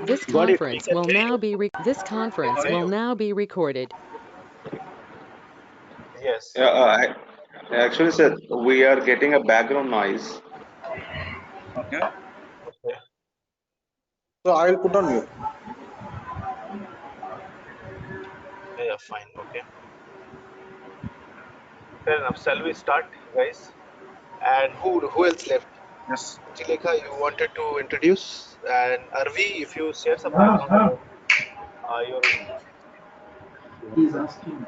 This Got it. We conference can will hear now you. be this We can conference hear will you. now be recorded. Yes. Yeah, actually, sir, we are getting a background noise. Okay. Okay. So I will put on mute. Yeah, fine. Okay. Fair enough. Shall we start, guys? And who else left? Yes. Chileka, you wanted to introduce, and Arvi, if you share some background about your He's asking.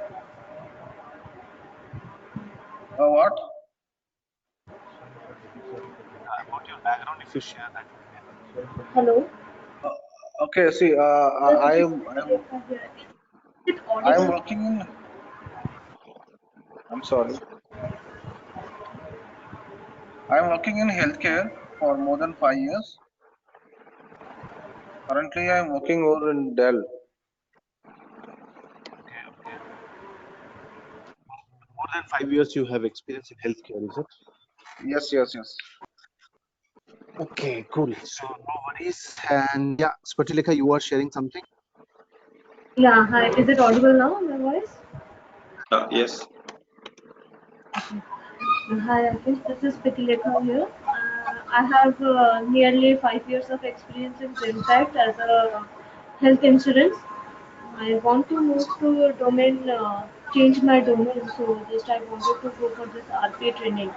What? about your background, if you share that would be helpful. Hello. Okay. See, Sir, I this is am Priyanka here. Is it I am audible? working in. I'm sorry. I am working in healthcare for more than 5 years. Currently, I am working over in Dell. Okay, okay. More than 5 years you have experience in healthcare, is it? Yes, yes, yes. Okay, cool. So no worries. And yeah, Spatilika, you are sharing something? Yeah, hi. Is it audible now, my voice? Yes. Hi, Rakesh. This is Pitilekha here. I have nearly 5 years of experience in Zinfact as a health insurance. I want to move to a domain, change my domain, so just I wanted to go for this RPA training.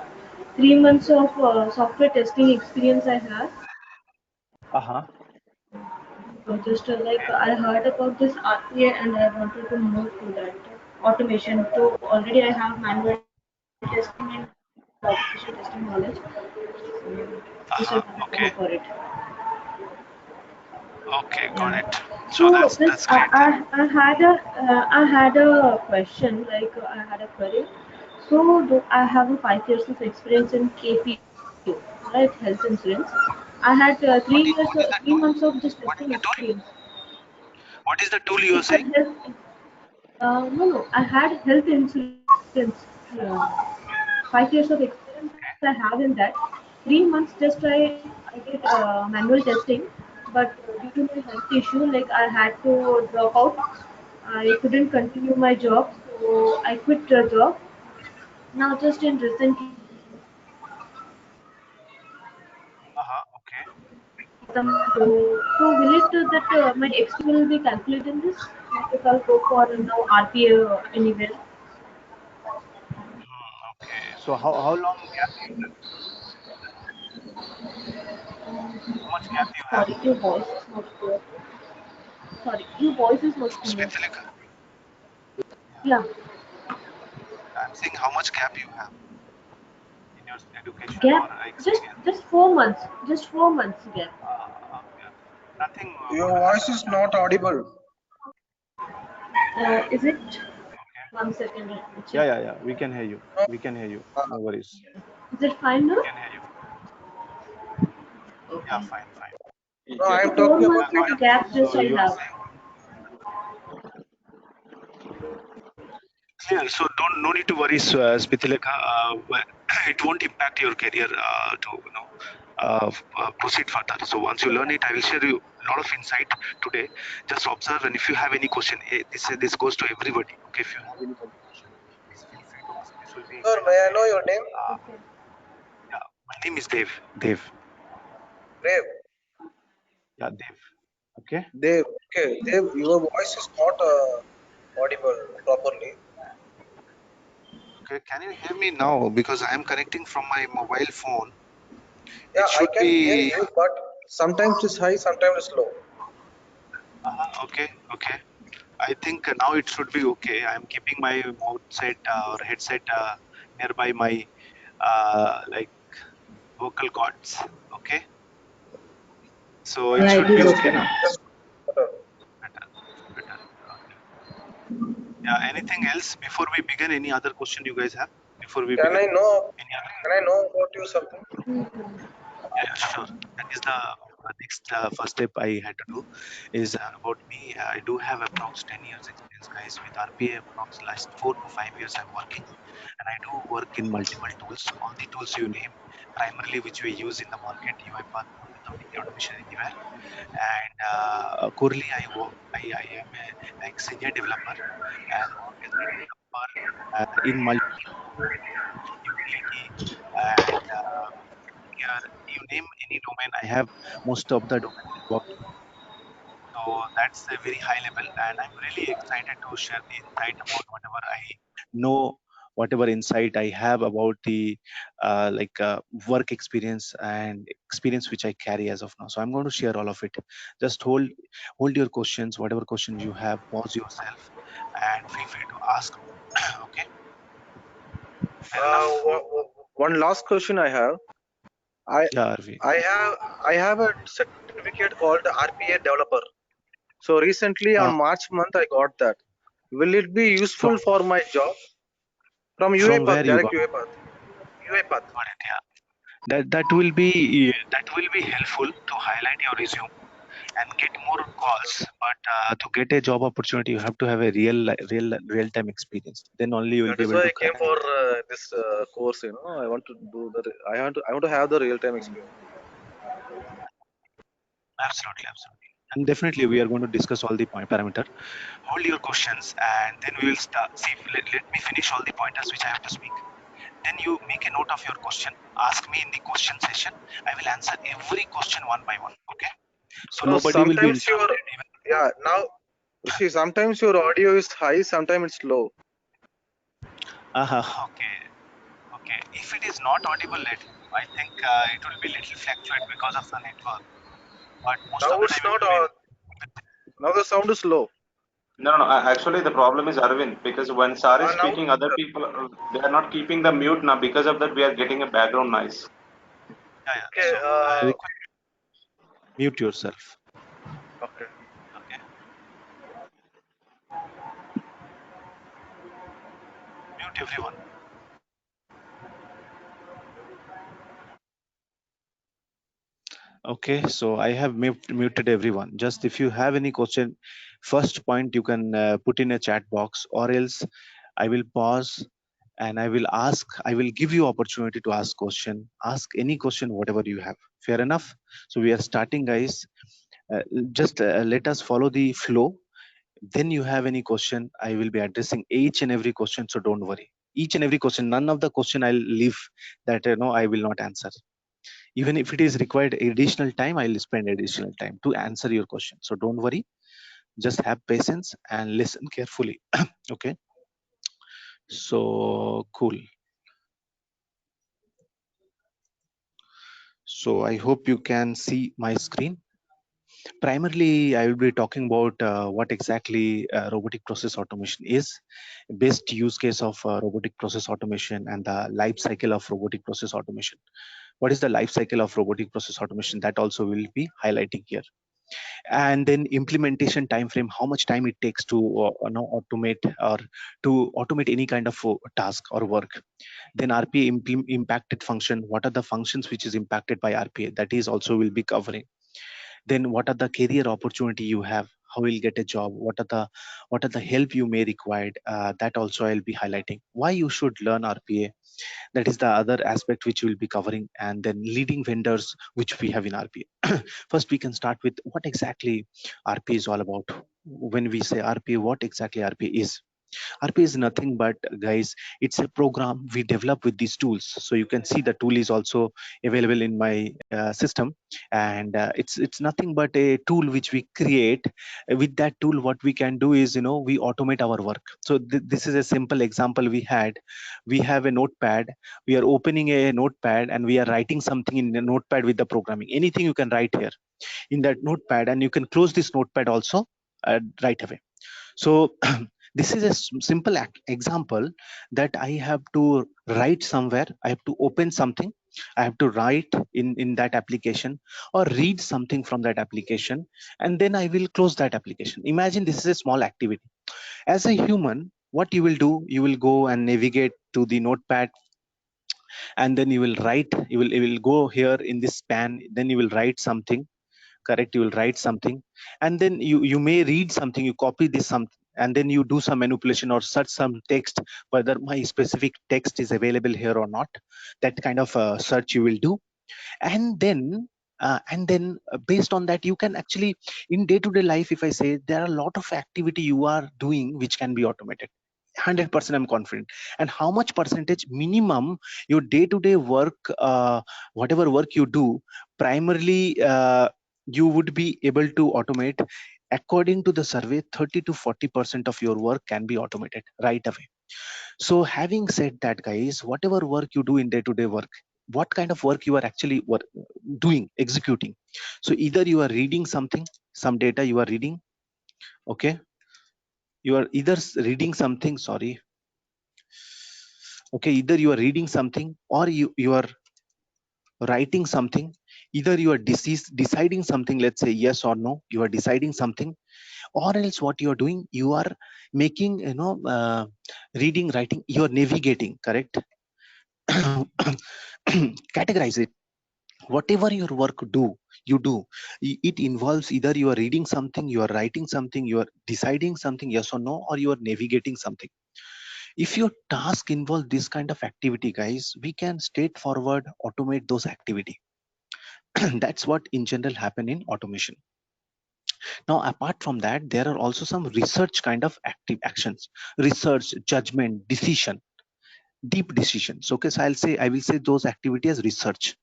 3 months of software testing experience I have. Uh-huh. So just like I heard about this RPA and I wanted to move to that automation. So already I have manual testing and automation testing knowledge. So just I Uh-huh. wanted to go Okay. for it. Okay, got Yeah. it. So So this that's great then. I had a question like I had a query. So I have a 5 years of experience in KPO, right? Health insurance. I had What is the 3 months of just what is testing the tool? experience. What is the tool you are It's a saying? health. No. I had health insurance. Yeah. 5 years of experience I have in that. 3 months just I did manual testing, but due to my health issue, like I had to drop out. I couldn't continue my job, so I quit the job. Now, just in recently, Uh-huh. Okay. so will it that my experience will be calculated in this? Like if I'll go for now RPA anywhere. Okay. So how long gap you have? How much gap you have? Sorry, your voice is not clear. Sorry, your voice is not clear. Spatilika. Yeah, I'm saying how much gap you have in your education or gap experience. just 4 months. Just 4 months gap. Okay. Nothing Your good voice happened. is not audible. Is it? Okay. 1 second, let me check. Yeah. We can hear you. No. We can hear you. Uh, No worries. Is it fine We now? can hear you. Yeah, Okay. fine, fine. no, I Yeah. am Four talking Yeah, about months got of it. PWC. gap just So I you are have. saying clear. So don't no need to worry, Spitileka. It won't impact your career to proceed further. So once you learn it, I will share you a lot of insight today. Just observe, and if you have any question, this goes to everybody. Okay, if you have any question, please feel free to ask. This will be Sir, kind may of I a know your name? Okay. yeah. My name is Dev. Dev. Dev. Yeah, Dev. Okay. Dev. Okay. Dev, your voice is not audible properly. Okay. Can you hear me now? Because I am connecting from my mobile phone. Yeah, It I should can hear be you, but sometimes it's high, sometimes it's low. okay. Okay. I think now it should be okay. I'm keeping my mouth set or headset nearby my like vocal cords. Okay, so it Yeah, should it be is Yes, okay okay. now. yes. Better. Better, better. Okay. Yeah. Anything else before we begin? Any other question you guys have before we Can begin? I know? Any other? Can I know about you something? Yeah, sure. That is the next first step I had to do is about me. I do have approx 10 years experience, guys, with RPA. Approx last 4 to 5 years I'm working, and I do work in multiple tools, all the tools you name, primarily which we use in the market, UiPath, Automation Anywhere, and currently I am a like senior developer and work as a developer in multi utility and here you name any domain. I have most of the domain worked. So that's a very high level, and I'm really excited to share the insight about whatever I know, whatever insight I have about the work experience and experience which I carry as of now. So I'm going to share all of it. Just hold your questions, whatever questions you have, pause yourself, and feel free to ask. Okay, fair enough. One last question I have. I Yeah, Arvi. I have a certificate called RPA developer. So recently on Uh, March month I got that. Will it be from useful for my job? From from UiPath, where you direct got UiPath. UiPath. it? Yeah, that will be helpful to highlight your resume and get more calls. But to get a job opportunity, you have to have a real time experience. Then only you will That be is able why to I came crack. for this course. I want to do the. I want to have the real time experience. Absolutely, absolutely. And definitely, we are going to discuss all the parameter. Hold your questions, and then we will start. See, let me finish all the pointers which I have to speak. Then you make a note of your question. Ask me in the question session. I will answer every question one by one. Okay? So No, nobody will be sometimes your interrupted. Even yeah now see sometimes your audio is high, sometimes it's low. okay, okay. If it is not audible, I think it will be little fluctuate because of the network. But most of Now the it's time it not. will be. Now the sound is low. No, no, actually, the problem is Arvind because when Sar is Now speaking, other people they are not keeping the mute now. Because of that, we are getting a background noise. Yeah, yeah. okay. So I request mute yourself. Okay. Okay, mute everyone. Okay, so I have muted everyone. Just if you have any question, first point you can put in a chat box, or else I will pause and I will ask. I will give you opportunity to ask question. Ask any question, whatever you have. Fair enough. So we are starting, guys. Just let us follow the flow. Then you have any question, I will be addressing each and every question. So don't worry. Each and every question, none of the question I'll leave that no, I will not answer. Even if it is required additional time, I'll spend additional time to answer your question. So don't worry, just have patience and listen carefully. Okay, so cool. So I hope you can see my screen. Primarily, I will be talking about what exactly robotic process automation is, best use case of robotic process automation, and the life cycle of robotic process automation. What is the life cycle of robotic process automation? That also will be highlighting here. And then implementation time frame, how much time it takes to automate or to automate any kind of task or work. Then RPA impacted function, what are the functions which is impacted by RPA, that is also will be covering. Then what are the career opportunity you have, how you'll get a job, what are the help you may required, that also I'll be highlighting. Why you should learn RPA, that is the other aspect which we'll be covering. And then leading vendors which we have in RPA. First we can start with what exactly RPA is all about. When we say RPA, what exactly RPA is? RPA is nothing but, guys, it's a program we develop with these tools. So you can see the tool is also available in my system, and it's nothing but a tool which we create. With that tool, what we can do is, we automate our work. So this is a simple example we had. We have a notepad. We are opening a notepad and we are writing something in a notepad with the programming. Anything you can write here in that notepad, and you can close this notepad also right away. So this is a simple example that I have to write somewhere. I have to open something. I have to write in that application or read something from that application, and then I will close that application. Imagine this is a small activity. As a human, what you will do, you will go and navigate to the notepad, and then you will write. You will go here in this span. Then you will write something. Correct, you will write something, and then you may read something, you copy this something, and then you do some manipulation or search some text, whether my specific text is available here or not. That kind of search you will do, and then and then based on that you can actually, in day-to-day life, if I say, there are a lot of activity you are doing which can be automated. 100% I'm confident. And how much percentage minimum your day-to-day work, whatever work you do, primarily you would be able to automate? According to the survey, 30 to 40% of your work can be automated right away. So having said that, guys, whatever work you do in day-to-day work, what kind of work you are actually doing, executing? So either you are reading something, some data you are reading, okay? You are either reading something, sorry. Okay, either you are reading something or you are writing something. Either you are deciding something, let's say yes or no, you are deciding something, or else what you are doing, you are making, reading, writing, you are navigating, correct? Categorize it. Whatever your work you do, it involves either you are reading something, you are writing something, you are deciding something, yes or no, or you are navigating something. If your task involves this kind of activity, guys, we can straightforward automate those activity. That's what in general happen in automation. Now apart from that, there are also some research kind of active actions: research, judgment, decision, deep decisions. Okay, so I will say those activities as research.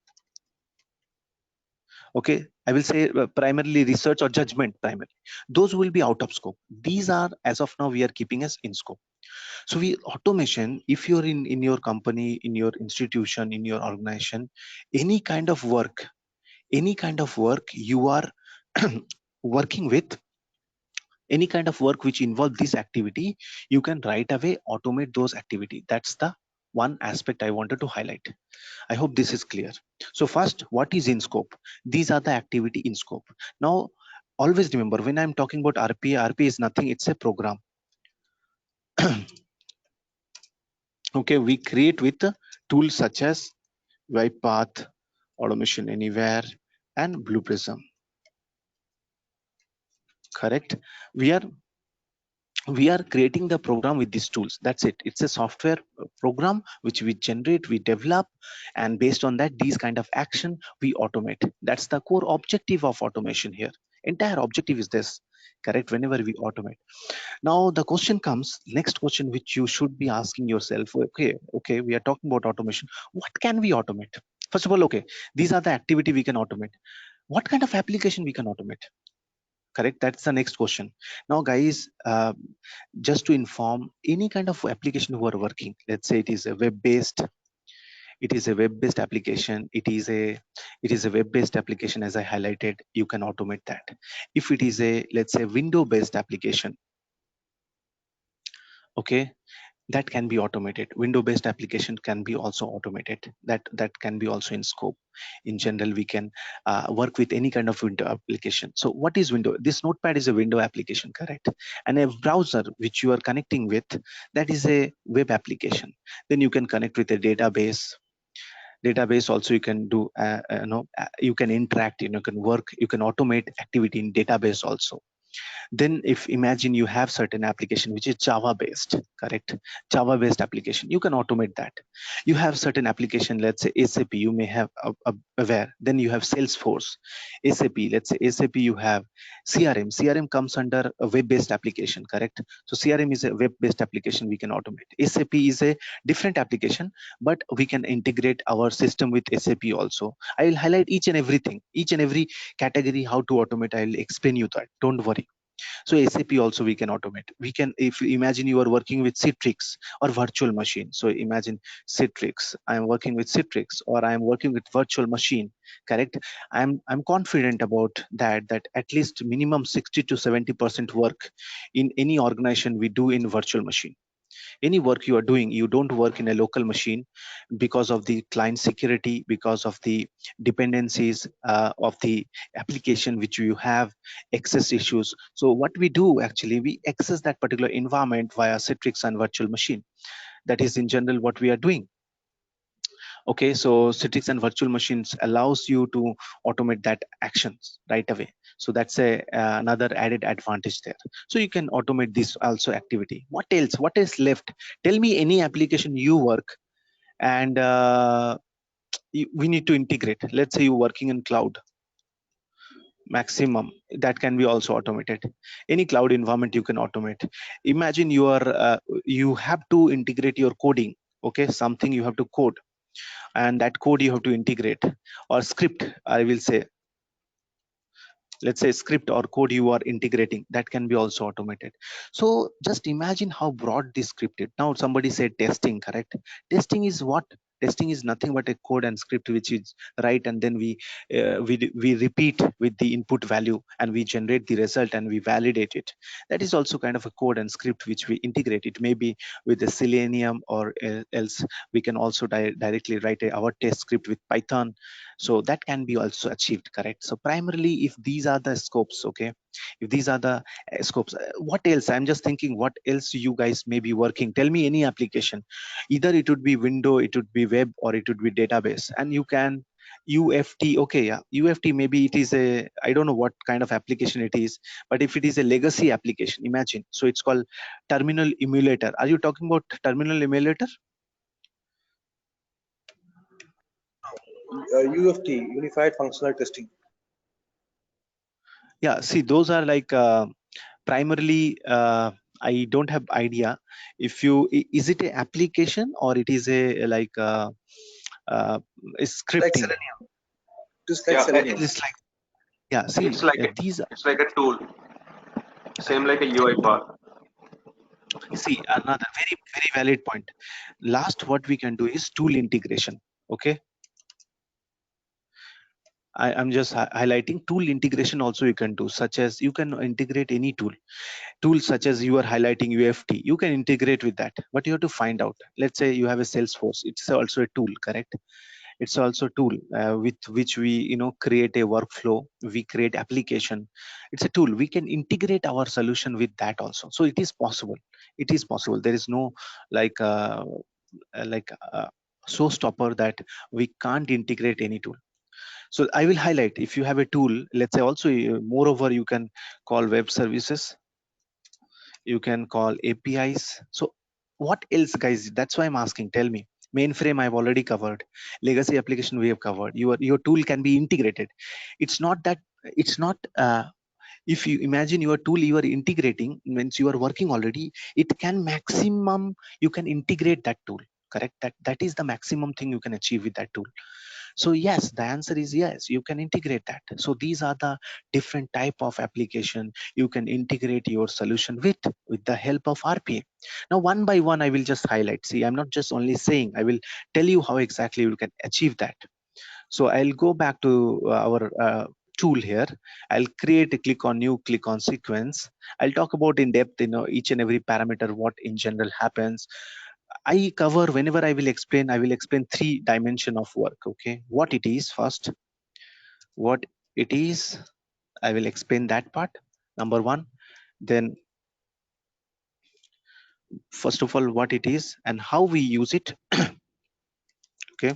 Okay, I will say primarily research or judgment primarily. Those will be out of scope. These are, as of now, we are keeping as in scope. So we automation, if you're in your company, in your institution, in your organization, any kind of work you are working with, any kind of work which involve this activity, you can right away automate those activity. That's the one aspect I wanted to highlight. I hope this is clear. So first, what is in scope? These are the activity in scope. Now, always remember, when I'm talking about RPA, RPA is nothing, it's a program. Okay, we create with tools such as UiPath, Automation Anywhere, and Blue Prism. Correct? We are creating the program with these tools. That's it. It's a software program which we generate, we develop, and based on that, these kind of action we automate. That's the core objective of automation here. Entire objective is this, correct? Whenever we automate. Now the question comes, next question which you should be asking yourself, okay, we are talking about automation. What can we automate? First of all, okay, these are the activity we can automate. What kind of application we can automate? Correct, that's the next question. Now guys, just to inform, any kind of application who are working, let's say it is a web-based application, it is a web-based application, as I highlighted, you can automate that. If it is a, let's say, window-based application, okay, that can be automated. Window-based application can be also automated. That can be also in scope. In general, we can work with any kind of window application. So what is window? This notepad is a window application, correct? And a browser which you are connecting with, that is a web application. Then you can connect with a database. Also you can do, you can interact, you can work, you can automate activity in database also. Then if imagine you have certain application which is Java based, correct? Java based application, you can automate that. You have certain application, let's say SAP, you may have aware. Then you have Salesforce, SAP, let's say SAP, you have CRM comes under a web based application, correct? So CRM is a web based application, we can automate. SAP is a different application, but we can integrate our system with SAP also. I will highlight each and every category how to automate. I'll explain you that, don't worry. So SAP also we can automate. We can, if you imagine you are working with Citrix or virtual machine. So imagine Citrix, I am working with Citrix, or I am working with virtual machine, correct? I'm confident about that at least minimum 60 to 70% work in any organization we do in virtual machine. Any work you are doing, you don't work in a local machine because of the client security, because of the dependencies of the application which you have access issues. So what we do, actually, we access that particular environment via Citrix and virtual machine. That is in general what we are doing. Okay, so Citrix and virtual machines allows you to automate that actions right away. So that's another added advantage there. So you can automate this also activity. What else? What is left? Tell me any application you work and we need to integrate. Let's say you're working in cloud. maximum, that can be also automated. Any cloud environment you can automate. Imagine you are you have to integrate your coding, okay, something you have to code, and that code you have to integrate, or script, I will say, let's say script or code you are integrating, that can be also automated. So just imagine how broad this script is. Now somebody said testing, correct? Testing is what? Testing is nothing but a code and script which is right, and then we repeat with the input value, and we generate the result and we validate it. That is also kind of a code and script which we integrate. It may be with the Selenium, or else we can also directly write our test script with Python. So that can be also achieved, correct? So primarily, if these are the scopes, okay, if these are the scopes, what else? I'm just thinking what else you guys may be working. Tell me any application. Either it would be window, it would be web, or it would be database, and you can UFT. Okay, yeah, UFT, maybe it is a, I don't know what kind of application it is, but if it is a legacy application, imagine. So it's called terminal emulator. Are you talking about terminal emulator? UFT, Unified Functional Testing. Yeah, see, those are like primarily I don't have idea. If you is it a application, or it is a like uh, a Like scripting? Selenium. It is like Yeah, Selenium. It's like, yeah, it's see, like these it's like a tool, same like a UiPath. see, another very very valid point. Last, what we can do is tool integration. Okay, I'm just highlighting tool integration also you can do, such as you can integrate any tools such as you are highlighting UFT. You can integrate with that, but you have to find out. Let's say you have a Salesforce, it's also a tool, correct? It's also a tool with which we create a workflow, we create application. It's a tool, we can integrate our solution with that also. So it is possible, it is possible. There is no like like showstopper that we can't integrate any tool. So I will highlight, if you have a tool, let's say also moreover you can call web services, you can call APIs. So what else, guys? That's why I'm asking. Tell me. Mainframe I've already covered. Legacy application we have covered. Your tool can be integrated. It's not that, it's not if you imagine your tool you are integrating, means you are working already, it can maximum, you can integrate that tool, correct? That is the maximum thing you can achieve with that tool. So yes, the answer is yes, you can integrate that. So these are the different type of application you can integrate your solution with the help of RPA. Now one by one I will just highlight. See, I'm not just only saying, I will tell you how exactly you can achieve that. So I'll go back to our tool here. I'll create a click on new, click on sequence. I'll talk about in depth, each and every parameter, what in general happens. I cover, whenever I will explain, I will explain 3 dimension of work. Okay, what it is first, what it is, I will explain that part, number 1. Then first of all, what it is and how we use it. Okay,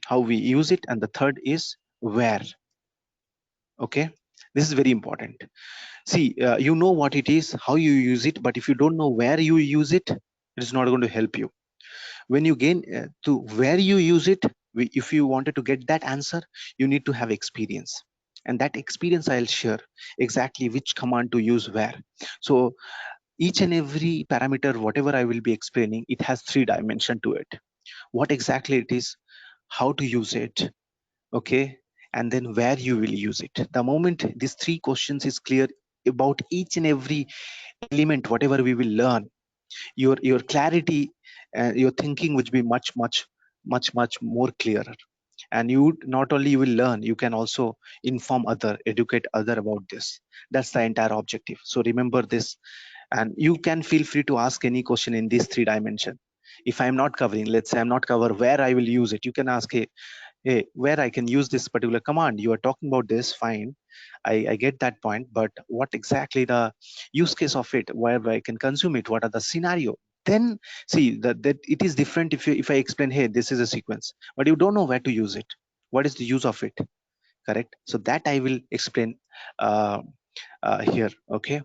how we use it, and the third is where. Okay, this is very important. See, you know what it is, how you use it, but if you don't know where you use it, it is not going to help you. When you gain to where you use it, if you wanted to get that answer, you need to have experience, and that experience I'll share exactly which command to use where. So each and every parameter, whatever I will be explaining, it has 3 dimension to it. What exactly it is, how to use it, okay, and then where you will use it. The moment these 3 questions is clear about each and every element, whatever we will learn, your clarity, your thinking would be much more clearer. And you not only you will learn, you can also inform other, educate other about this. That's the entire objective. So remember this, and you can feel free to ask any question in these 3 dimension. If I'm not covering, let's say I'm not cover where I will use it, you can ask, hey, where I can use this particular command. You are talking about this, fine, I get that point, but what exactly the use case of it, where I can consume it, what are the scenario? Then see that it is different if I explain, hey, this is a sequence, but you don't know where to use it, what is the use of it, correct? So that I will explain here. Okay,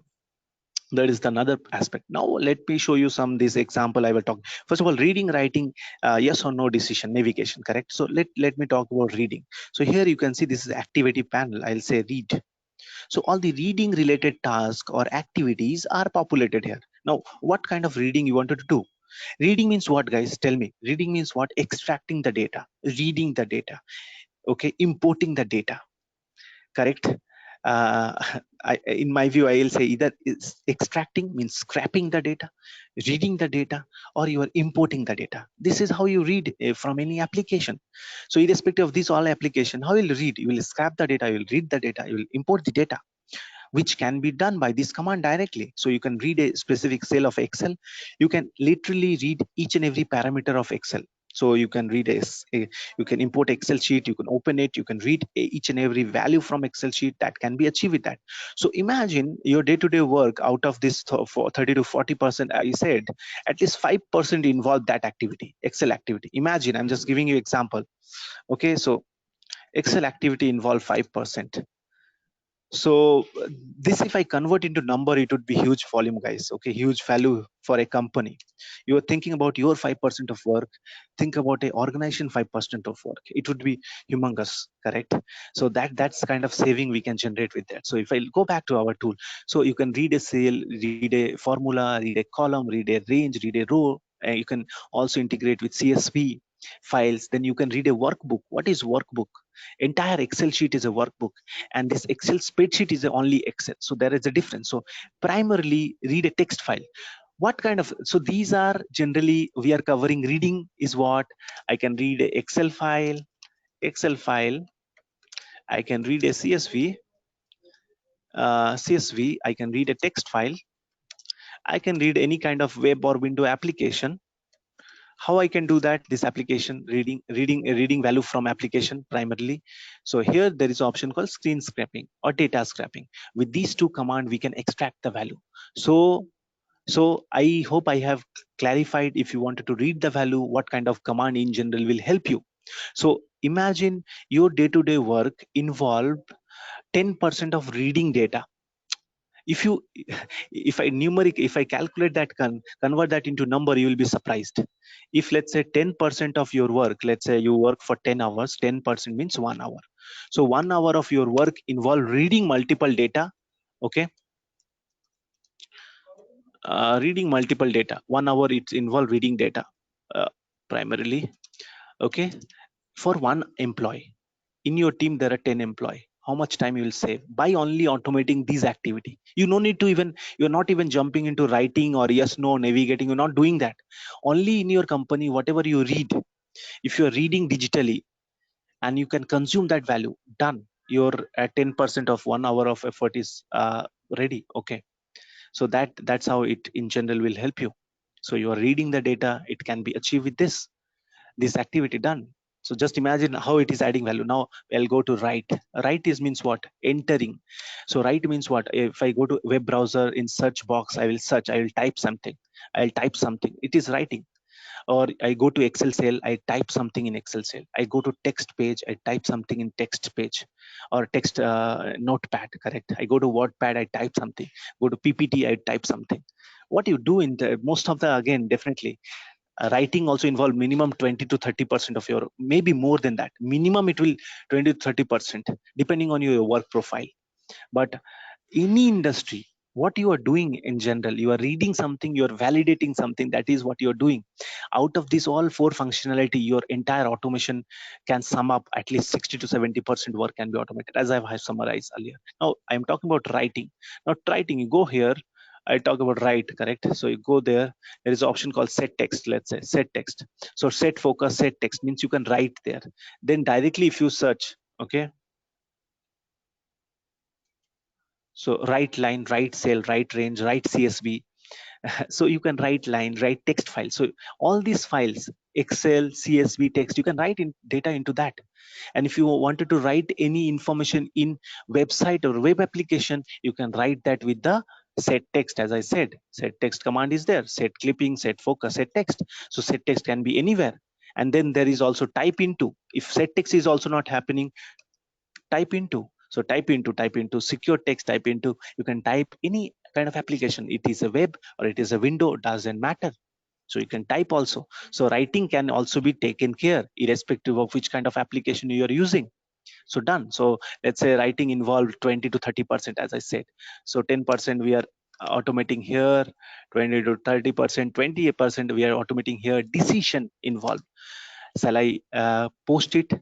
That is another aspect. Now let me show you some this example I will talk. First of all, reading, writing, yes or no decision, navigation, correct? So let me talk about reading. So here you can see this is activity panel. I'll say read. So all the reading related tasks or activities are populated here. Now what kind of reading you wanted to do? Reading means what, guys? Tell me. Reading means what? Extracting the data, reading the data, okay, importing the data, correct? uh, in my view, I'll say either is extracting means scrapping the data, reading the data, or you are importing the data. This is how you read from any application. So irrespective of this all application, how you will read? You will scrap the data, you will read the data, you will import the data, which can be done by this command directly. So you can read a specific cell of Excel. You can literally read each and every parameter of Excel. So you can read you can import Excel sheet, you can open it, you can read each and every value from Excel sheet. That can be achieved with that. So imagine your day-to-day work, out of this 30 to 40%, I said, at least 5% involve that activity, Excel activity. Imagine, I'm just giving you example. Okay, so Excel activity involve 5%. So this, if I convert into number, it would be huge volume, guys. Okay, huge value for a company. You are thinking about your 5% of work. Think about a organization 5% of work. It would be humongous, correct? So that's kind of saving we can generate with that. So if I go back to our tool, so you can read a cell, read a formula, read a column, read a range, read a row. You can also integrate with CSV files. Then you can read a workbook. What is workbook? Entire Excel sheet is a workbook, and this Excel spreadsheet is only Excel. So there is a difference. So primarily read a text file. What kind of, so these are generally we are covering. Reading is what? I can read a Excel file, I can read a CSV, I can read a text file, I can read any kind of web or window application. How I can do that? This application reading value from application primarily. So here there is an option called screen scraping or data scraping. With these two commands we can extract the value. So I hope I have clarified. If you wanted to read the value, what kind of command in general will help you. So imagine your day-to-day work involved 10% of reading data. If you if I calculate that, convert that into number, you will be surprised. If let's say 10% of your work, let's say you work for 10 hours, 10% means 1 hour. So 1 hour of your work involve reading multiple data. Okay, reading multiple data. 1 hour it's involve reading data primarily. Okay, for one employee in your team there are 10 employee. How much time you will save by only automating these activity? You no need to even, you're not even jumping into writing or yes no navigating. You're not doing that. Only in your company, whatever you read, if you're reading digitally and you can consume that value, done. Your 10% of 1 hour of effort is ready. Okay, so that's how it in general will help you. So you are reading the data, it can be achieved with this activity done. So just imagine how it is adding value. Now I'll go to write. Write is means what? Entering. So write means what? If I go to web browser, in search box, I will search, I will type something, it is writing. Or I go to Excel cell, I type something in Excel cell. I go to text page, I type something in text page or text notepad, correct? I go to WordPad, I type something. Go to PPT, I type something. What you do in the most of the, again, definitely writing also involve minimum 20 to 30% of your, maybe more than that. Minimum it will 20 to 30% depending on your work profile. But any industry, what you are doing in general, you are reading something, you are validating something, that is what you are doing. Out of this all four functionality, your entire automation can sum up at least 60 to 70% work can be automated, as I have summarized earlier. Now I'm talking about writing. Not writing, you go here, I talk about write, correct? So you go there, there is an option called set text. Let's say set text. So set focus, set text means you can write there. Then directly if you search, okay, so write line, write cell, write range, write CSV. So you can write line, write text file. So all these files, Excel, CSV, text, you can write in data into that. And if you wanted to write any information in website or web application, you can write that with the set text. As I said, set text command is there, set clipping, set focus, set text. So set text can be anywhere. And then there is also type into. If set text is also not happening, type into. So type into secure text, type into, you can type any kind of application. It is a web or it is a window, doesn't matter. So you can type also. So writing can also be taken care irrespective of which kind of application you are using. So done. So let's say writing involved 20 to 30%, as I said. So 10% we are automating here, 20 to 30%, 20% we are automating here. Decision involved. Shall I post it?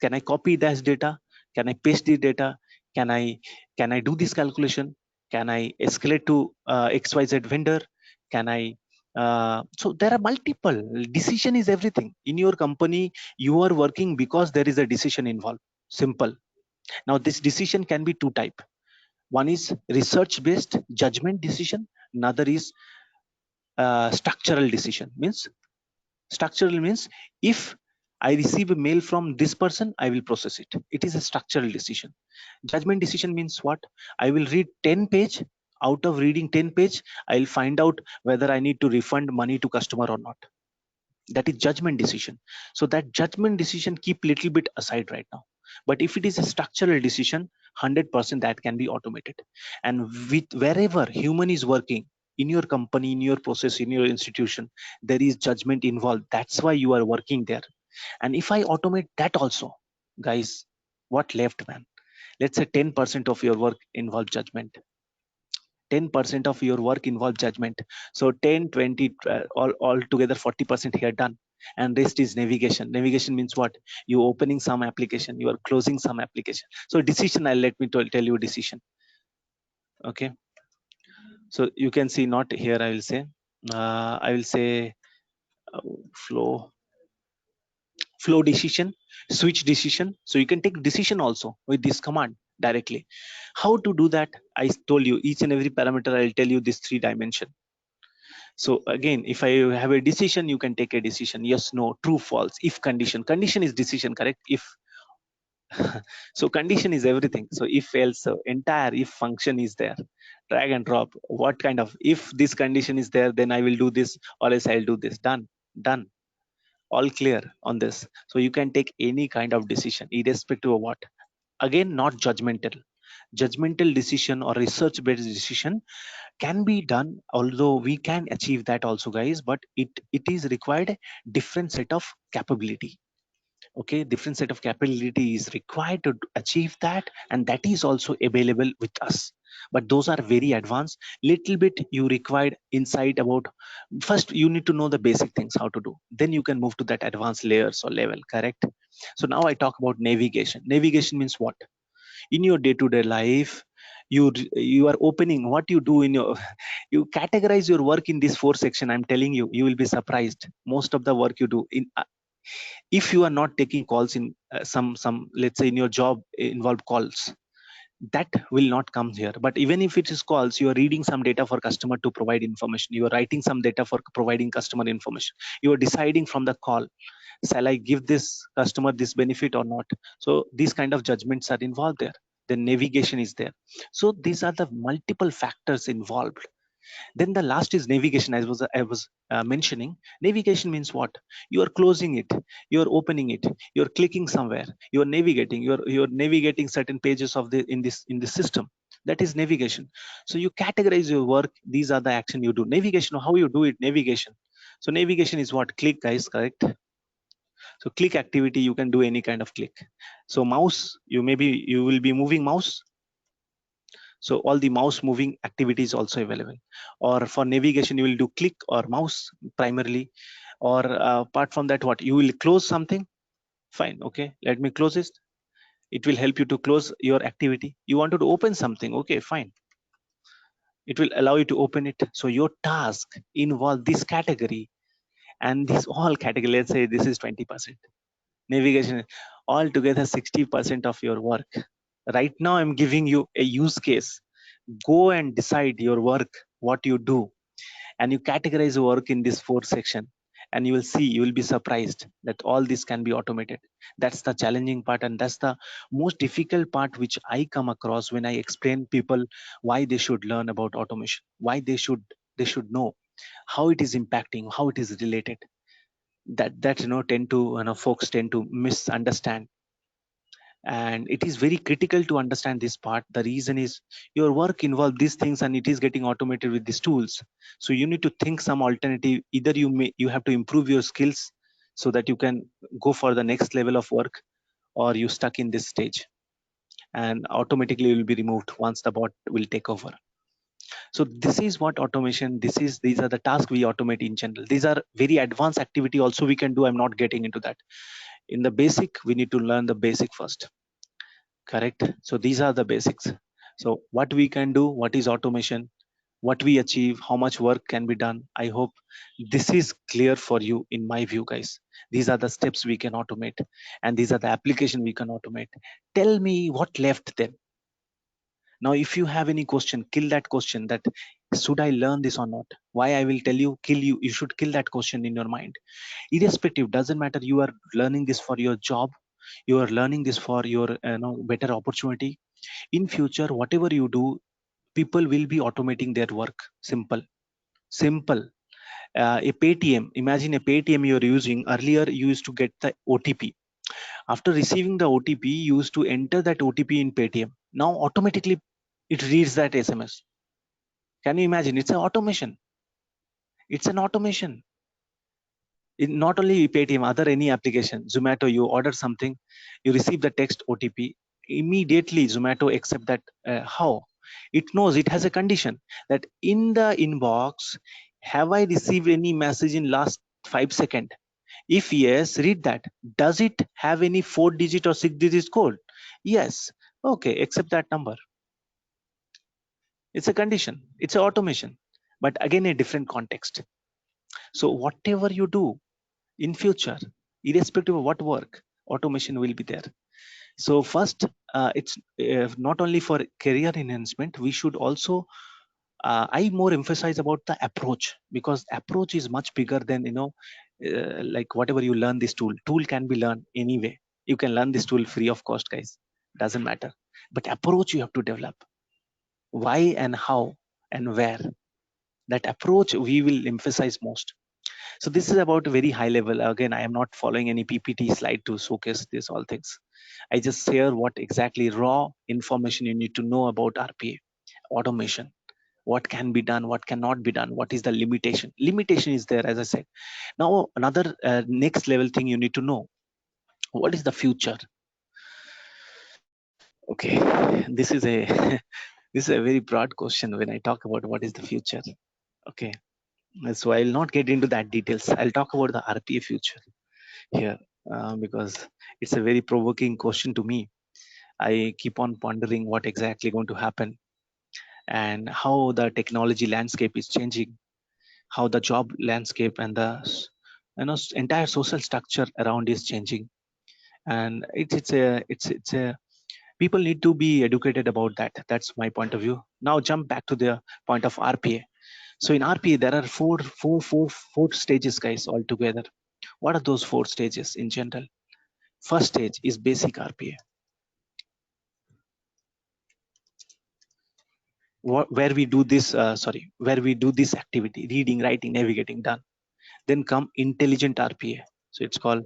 Can I copy this data? Can I paste the data? Can I do this calculation? Can I escalate to XYZ vendor? Can I so there are multiple. Decision is everything in your company. You are working because there is a decision involved. Simple. Now this decision can be two type. One is research based judgment decision. Another is structural decision. Means structural means if I receive a mail from this person, I will process it. It is a structural decision. Judgment decision means what? I will read 10 page. Out of reading 10 page, I'll find out whether I need to refund money to customer or not. That is judgment decision. So that judgment decision keep little bit aside right now. But if it is a structural decision, 100% that can be automated. And with wherever human is working, in your company, in your process, in your institution, there is judgment involved. That's why you are working there. And if I automate that also, guys, what left, man? Let's say 10% of your work involves judgment. 10% of your work involves judgment. So 10, 20, all together 40% here done. And rest is navigation. Navigation means what? You opening some application, you are closing some application. So decision, let me tell you decision. Okay. So you can see not here, I will say flow decision, switch decision. So you can take decision also with this command directly. How to do that? I told you each and every parameter. I'll tell you this 3 dimension. So again, if I have a decision, you can take a decision. Yes, no, true, false. If condition is decision, correct? If so condition is everything. So if else, so entire if function is there. Drag and drop. What kind of if this condition is there, then I will do this, or else I'll do this. Done. All clear on this. So you can take any kind of decision irrespective of what. Again, not judgmental. Judgmental decision or research based decision can be done, although we can achieve that also, guys, but it is required different set of capability. Okay, different set of capability is required to achieve that, and that is also available with us. But those are very advanced. Little bit you required insight about. First you need to know the basic things how to do, then you can move to that advanced layers or level, correct? So now I talk about navigation. Navigation means what? In your day-to-day life, you are opening what you do in your you categorize your work in this 4 section. I'm telling you, you will be surprised. Most of the work you do in if you are not taking calls in some let's say in your job involved calls, that will not come here. But even if it is calls, you are reading some data for customer to provide information, you are writing some data for providing customer information, you are deciding from the call, shall I give this customer this benefit or not? So these kind of judgments are involved there. Then navigation is there. So these are the multiple factors involved. Then the last is navigation. As I was mentioning, navigation means what? You are closing it, you are opening it, you are clicking somewhere, you are navigating, you are navigating certain pages of the in this system. That is navigation. So you categorize your work. These are the action you do. Navigation, how you do it? Navigation. So navigation is what? Click, guys, correct? So click activity, you can do any kind of click. So mouse, you will be moving mouse. So all the mouse moving activities also available. Or for navigation, you will do click or mouse primarily. Or apart from that, what? You will close something. Fine. Okay. Let me close this. It will help you to close your activity. You wanted to open something. Okay, fine. It will allow you to open it. So your task involve this category and this all category. Let's say this is 20%. Navigation altogether 60% of your work. Right now I'm giving you a use case. Go and decide your work, what you do, and you categorize your work in this 4 section, and you will see, you will be surprised that all this can be automated. That's the challenging part, and that's the most difficult part which I come across when I explain people why they should learn about automation, why they should know how it is impacting, how it is related. That folks tend to misunderstand. And it is very critical to understand this part. The reason is your work involve these things and it is getting automated with these tools. So you need to think some alternative. Either you have to improve your skills so that you can go for the next level of work, or you stuck in this stage and automatically will be removed once the bot will take over. So this is what automation, these are the tasks we automate in general. These are very advanced activity also we can do. I'm not getting into that. In the basic, we need to learn the basic first. Correct. So these are the basics. So what we can do, what is automation, what we achieve, how much work can be done. I hope this is clear for you. In my view, guys, these are the steps we can automate, and these are the application we can automate. Tell me what left then. Now if you have any question, kill that question, that should I learn this or not. Why I will tell you, you should kill that question in your mind. Irrespective, doesn't matter, you are learning this for your job, you are learning this for your better opportunity. In future, whatever you do, people will be automating their work. Simple. A Paytm, imagine a Paytm you're using. Earlier you used to get the OTP. After receiving the OTP, you used to enter that OTP in Paytm. Now automatically it reads that SMS. Can you imagine? It's an automation. It's an automation. Not only Paytm, other any application, Zomato, you order something, you receive the text OTP, immediately Zomato accept that. How? It knows, it has a condition that in the inbox, have I received any message in last 5 seconds? If yes, read that. Does it have any 4-digit or 6-digit code? Yes. Okay, accept that number. It's a condition. It's an automation, but again a different context. So whatever you do in future, irrespective of what work, automation will be there. So first, it's not only for career enhancement, we should also I more emphasize about the approach, because approach is much bigger than like whatever you learn. This tool can be learned anyway. You can learn this tool free of cost, guys, doesn't matter. But approach you have to develop. Why and how and where, that approach we will emphasize most. So this is about a very high level. Again, I am not following any PPT slide to showcase this all things. I just share what exactly raw information you need to know about RPA automation. What can be done, what cannot be done, what is the limitation. Limitation is there, as I said. Now another next level thing you need to know, what is the future. Okay, this is a this is a very broad question when I talk about what is the future. Okay, so I'll not get into that details. I'll talk about the RPA future here, because it's a very provoking question to me. I keep on pondering what exactly going to happen, and how the technology landscape is changing, how the job landscape and the entire social structure around is changing. And it's a people need to be educated about that. That's my point of view. Now jump back to the point of RPA. So in RPA there are four stages, guys, altogether. What are those 4 stages in general? First stage is basic RPA, where we do this where we do this activity, reading, writing, navigating, done. Then come intelligent RPA. So it's called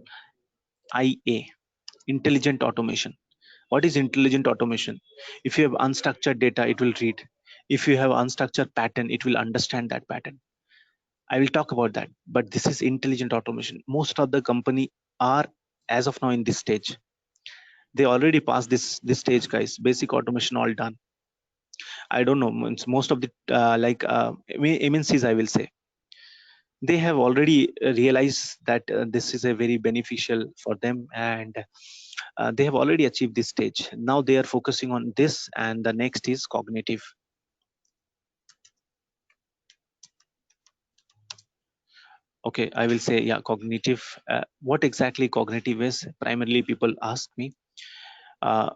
IA, intelligent automation. What is intelligent automation? If you have unstructured data, it will read. If you have unstructured pattern, it will understand that pattern. I will talk about that, but this is intelligent automation. Most of the company are as of now in this stage. They already passed this stage, guys. Basic automation all done. I don't know, most of the MNCs, I will say, they have already realized that this is a very beneficial for them, and they have already achieved this stage. Now they are focusing on this, and the next is cognitive. Okay, I will say, yeah, cognitive. What exactly cognitive is? Primarily people ask me.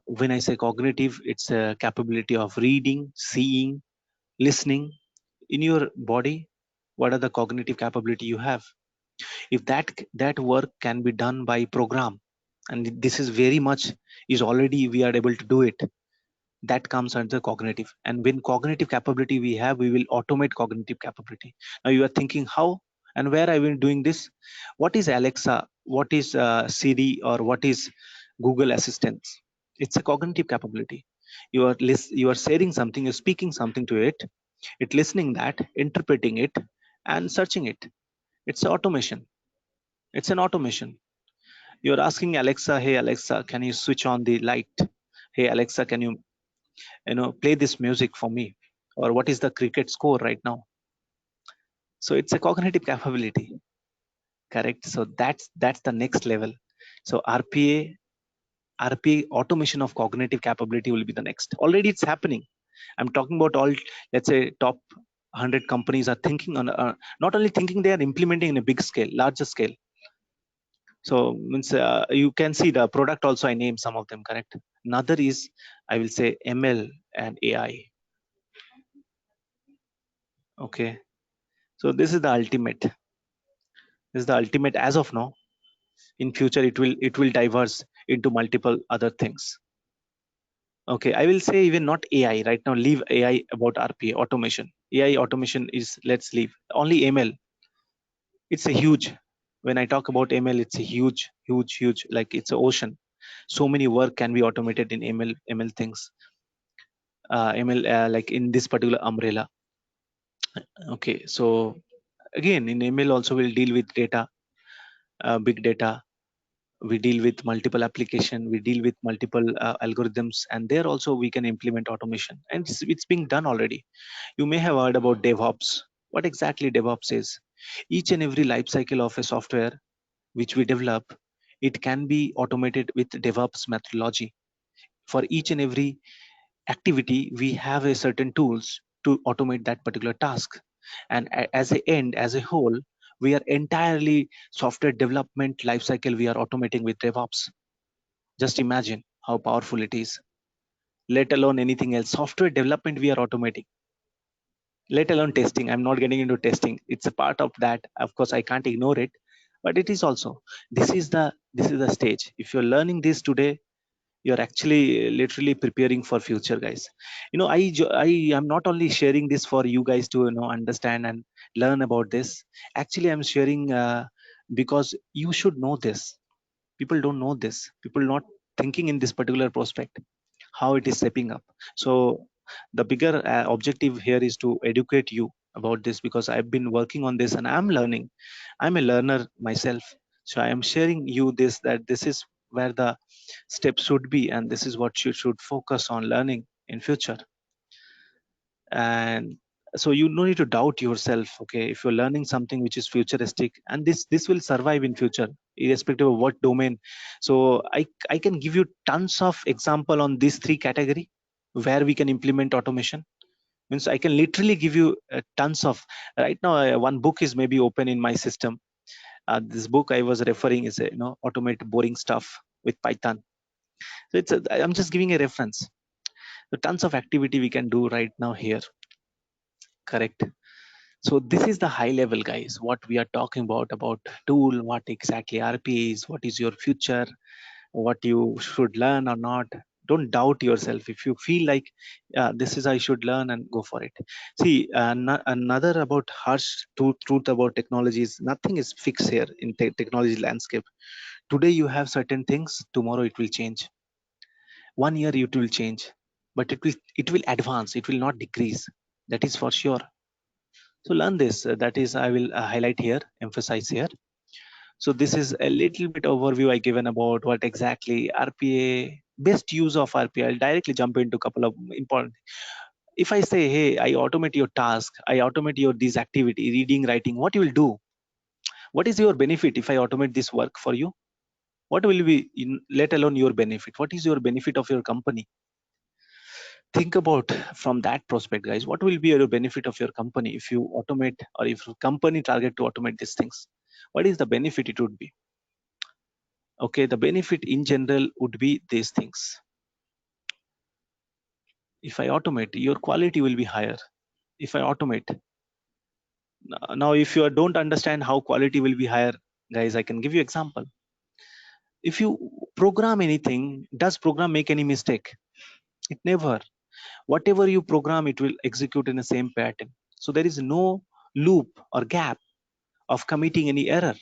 When I say cognitive, it's a capability of reading, seeing, listening. In your body, what are the cognitive capability you have? If that work can be done by program, and this is very much is already we are able to do it, that comes under cognitive. And when cognitive capability we have, we will automate cognitive capability. Now you are thinking, how and where I will doing this? What is Alexa? What is Siri, or what is Google Assistant? It's a cognitive capability. You are sharing something, you're speaking something to it listening that, interpreting it, and searching it. It's automation. It's an automation. You're asking Alexa, hey Alexa, can you switch on the light? Hey Alexa, can you play this music for me? Or what is the cricket score right now? So it's a cognitive capability, correct? So that's the next level. So RPA automation of cognitive capability will be the next. Already it's happening. I'm talking about all, let's say, top 100 companies are thinking on, not only thinking, they are implementing in a big scale, larger scale. So means you can see the product also. I named some of them, correct? Another is, I will say, ML and AI. Okay. So this is the ultimate. This is the ultimate as of now. In future, it will diverse into multiple other things. Okay, I will say even not AI right now. Leave AI about RPA automation. AI automation is, let's leave only ML. It's a huge. When I talk about ML, it's a huge, huge, huge. Like it's an ocean. So many work can be automated in ML things. ML like in this particular umbrella. Okay, so again in ML also we'll deal with data, big data. We deal with multiple application. We deal with multiple algorithms, and there also we can implement automation, and it's being done already. You may have heard about DevOps. What exactly DevOps is? Each and every life cycle of a software which we develop, it can be automated with DevOps methodology. For each and every activity, we have a certain tools to automate that particular task. And as a end, as a whole, we are entirely software development lifecycle we are automating with DevOps. Just imagine how powerful it is. Let alone anything else. Software development we are automating. Let alone testing. I'm not getting into testing. It's a part of that. Of course, I can't ignore it, but it is also. This is the stage. If you're learning this today, you're actually literally preparing for future, guys. I am not only sharing this for you guys to understand and learn about this. Actually, I'm sharing because you should know this. People don't know this. People not thinking in this particular prospect how it is shaping up. So the bigger objective here is to educate you about this, because I've been working on this and I'm learning. I'm a learner myself, so I am sharing you this, that this is where the steps should be, and this is what you should focus on learning in future. And so you no need to doubt yourself. Okay, if you're learning something which is futuristic, and this will survive in future irrespective of what domain. So I can give you tons of example on these three category where we can implement automation. Means I can literally give you tons of. Right now one book is maybe open in my system. This book I was referring is automate boring stuff with Python. So I'm just giving a reference. So tons of activity we can do right now here, correct? So this is the high level, guys, what we are talking about tool, what exactly RPA is, what is your future, what you should learn or not. Don't doubt yourself. If you feel like this is I should learn, and go for it. See, another about harsh truth about technology is nothing is fixed here in technology landscape. Today you have certain things, tomorrow it will change. 1 year it will change, but it will advance, it will not decrease. That is for sure. So learn this. That is, I will highlight here, emphasize here. So this is a little bit overview I given about what exactly RPA, best use of RPA. I'll directly jump into a couple of important. If I say, hey, I automate your task, I automate your this activity, reading, writing, what you will do? What is your benefit if I automate this work for you? What will be, let alone your benefit? What is your benefit of your company? Think about from that prospect, guys. What will be your benefit of your company if you automate, or if your company target to automate these things? What is the benefit it would be? Okay, the benefit in general would be these things. If I automate, your quality will be higher. If I automate, now if you don't understand how quality will be higher, guys, I can give you example. If you program anything, does program make any mistake? It never. Whatever you program, it will execute in the same pattern. So there is no loop or gap of committing any error.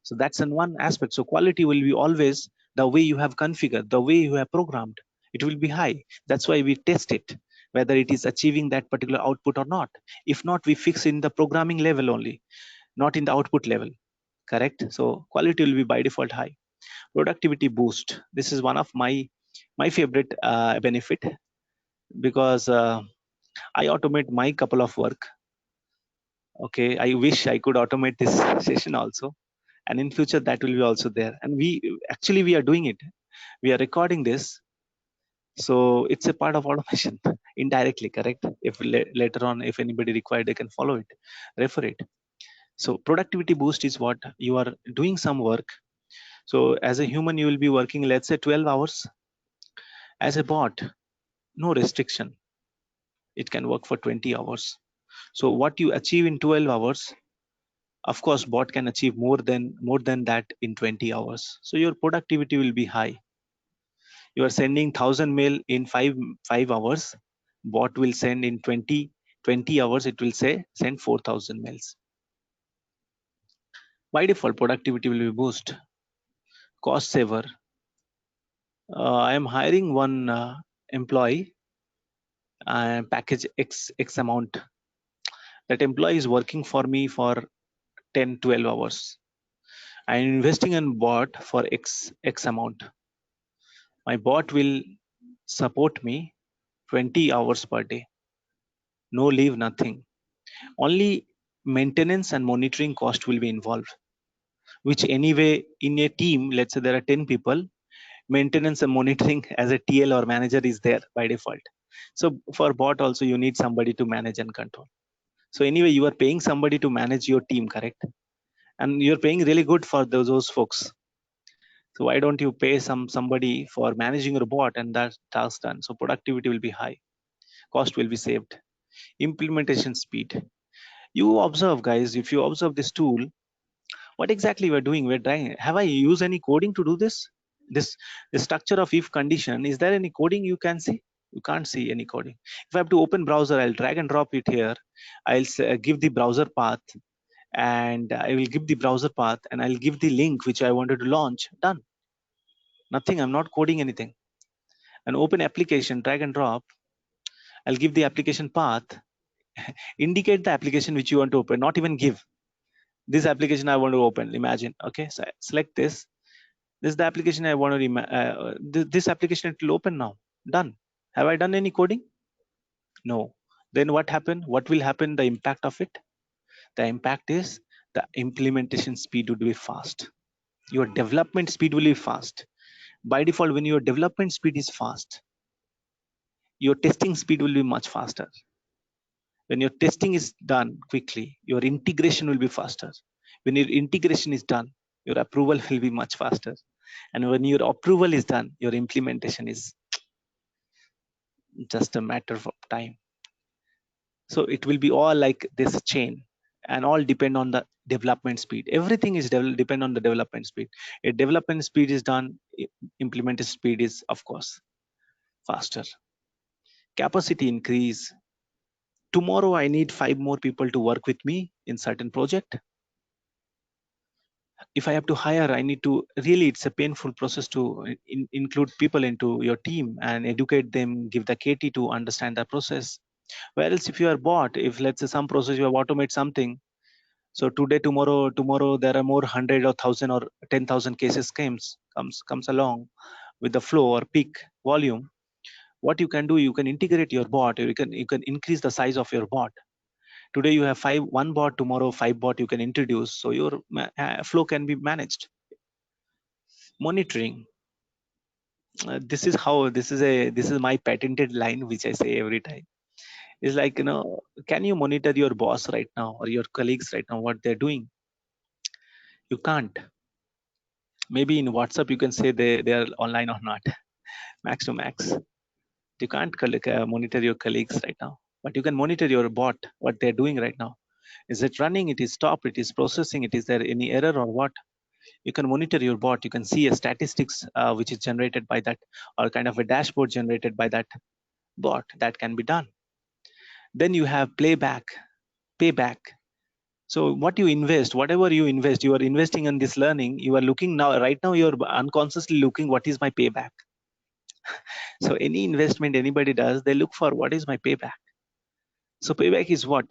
So that's in one aspect. So quality will be always the way you have configured, the way you have programmed, it will be high. That's why we test it, whether it is achieving that particular output or not. If not, we fix in the programming level only, not in the output level. Correct? So quality will be by default high. Productivity boost. This is one of my favorite benefit, because I automate my couple of work. Okay, I wish I could automate this session also, and in future that will be also there. And we are doing it. We are recording this, so it's a part of automation indirectly. Correct? If later on, if anybody required, they can follow it, refer it. So productivity boost is what you are doing some work. So as a human, you will be working, let's say 12 hours. As a bot, no restriction. It can work for 20 hours. So what you achieve in 12 hours, of course, bot can achieve more than that in 20 hours. So your productivity will be high. You are sending 1,000 mail in 5 hours. Bot will send in 20 hours. It will say send 4,000 mails. By default, productivity will be boost. Cost saver. I am hiring one employee, package X amount. That employee is working for me for 10-12 hours. I am investing in bot for X amount. My bot will support me 20 hours per day. No leave, nothing. Only maintenance and monitoring cost will be involved, which anyway in a team, let's say there are 10 people, maintenance and monitoring as a TL or manager is there by default. So for bot also you need somebody to manage and control. So anyway, you are paying somebody to manage your team, correct? And you're paying really good for those folks. So why don't you pay somebody for managing your bot, and that task done? So productivity will be high, cost will be saved. Implementation speed. You observe, guys, if you observe this tool, what exactly we're doing, we're trying. Have I used any coding to do this? The structure of if condition, is there any coding you can see? You can't see any coding. If I have to open browser, I'll drag and drop it here. I'll give the browser path, and I will give the browser path, and I'll give the link which I wanted to launch. Done. Nothing. I'm not coding anything. An open application, drag and drop. I'll give the application path, indicate the application which you want to open, not even give. This application I want to open, imagine. Okay, so select this. This is the application I want to, this application, it will open now. Done. Have I done any coding? No. Then what happened? What will happen? The impact of it? The impact is the implementation speed would be fast. Your development speed will be fast. By default, when your development speed is fast, your testing speed will be much faster. When your testing is done quickly, your integration will be faster. When your integration is done, your approval will be much faster. And when your approval is done, your implementation is just a matter of time. So it will be all like this chain, and all depend on the development speed. Everything is depend on the development speed. If development speed is done, implementation speed is, of course, faster. Capacity increase. Tomorrow I need 5 more people to work with me in certain project. If I have to hire, I need to really, it's a painful process to include people into your team and educate them, give the KT to understand the process. Whereas if you are bot, if let's say some process you have automate something, so today, tomorrow there are more 100 or 1,000 or 10,000 cases comes along with the flow or peak volume. What you can do, you can integrate your bot, you can increase the size of your bot. Today you have 1 bot, tomorrow 5 bot you can introduce, so your flow can be managed. Monitoring. This is my patented line which I say every time. It's like, can you monitor your boss right now or your colleagues right now, what they're doing? You can't. Maybe in WhatsApp you can say they are online or not, max to max. You can't monitor your colleagues right now, but you can monitor your bot, what they're doing right now. Is it running? It is stopped? It is processing? It is there any error or what? You can monitor your bot. You can see a statistics which is generated by that, or kind of a dashboard generated by that bot. That can be done. Then you have payback. So what you invest, whatever you invest, you are investing in this learning. You are looking now, right now, you're unconsciously looking, what is my payback? So any investment anybody does, they look for what is my payback. So payback is what?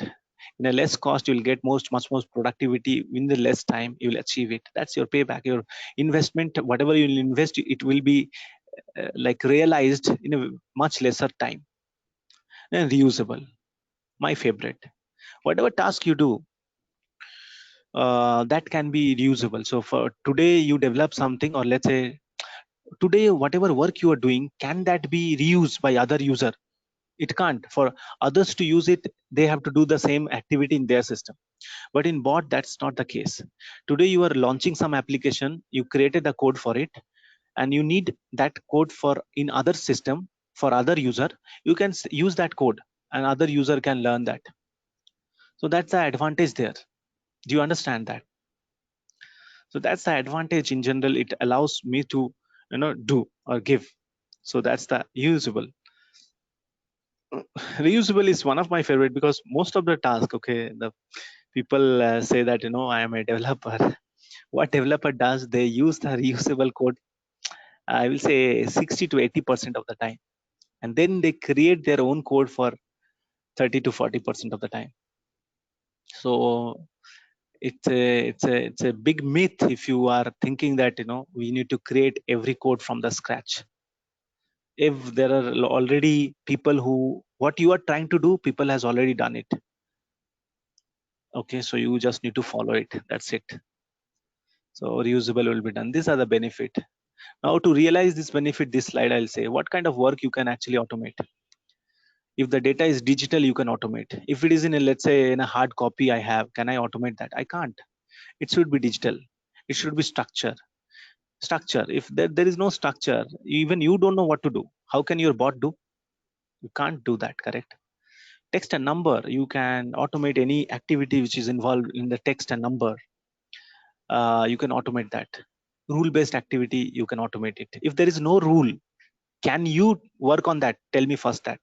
In a less cost, you'll get much more productivity. In the less time, you'll achieve it. That's your payback. Your investment, whatever you'll invest, it will be like realized in a much lesser time. And reusable, my favorite. Whatever task you do, that can be reusable. So for today, you develop something, or let's say today, whatever work you are doing, can that be reused by other user? It can't. For others to use it, they have to do the same activity in their system. But in bot, that's not the case. Today, you are launching some application, you created the code for it, and you need that code for in other system for other user. You can use that code, and other user can learn that. So that's the advantage there. Do you understand that? So that's the advantage in general. It allows me to, do or give. So that's the usable. Reusable is one of my favorite, because most of the task, okay, the people say that, I am a developer. What developer does, they use the reusable code, I will say 60 to 80% of the time, and then they create their own code for 30 to 40% of the time. So it's a big myth if you are thinking that we need to create every code from the scratch. If there are already people who, what you are trying to do, people has already done it. Okay, so you just need to follow it. That's it. So reusable will be done. These are the benefit. Now to realize this benefit, this slide I'll say what kind of work you can actually automate. If the data is digital, you can automate. If it is in a, let's say in a hard copy I have, can I automate that? I can't. It should be digital. It should be structure. If there is no structure, even you don't know what to do. How can your bot do? You can't do that, correct? Text and number, you can automate any activity which is involved in the text and number. You can automate that. Rule based activity, you can automate it. If there is no rule, can you work on that? Tell me first that.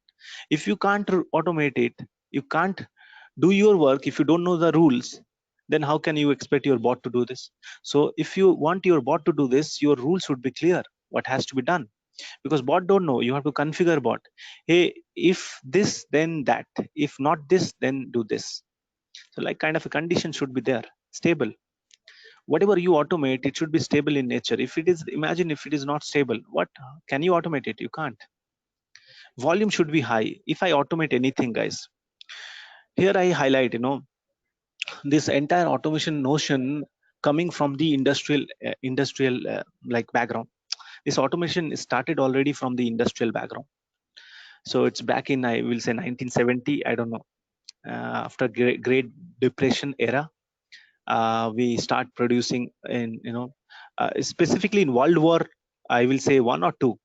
If you can't automate it, you can't do your work. If you don't know the rules, then how can you expect your bot to do this? So if you want your bot to do this, your rules should be clear what has to be done, because bot don't know. You have to configure bot. Hey, if this, then that. If not this, then do this. So like kind of a condition should be there, stable. Whatever you automate, it should be stable in nature. If it is, imagine if it is not stable, what can you automate it? You can't. Volume should be high. If I automate anything, guys, here I highlight, this entire automation notion coming from the industrial like background. This automation started already from the industrial background. So it's back in, I will say 1970, I don't know, after great depression era, we start producing in, specifically in World War, I will say 1 or 2.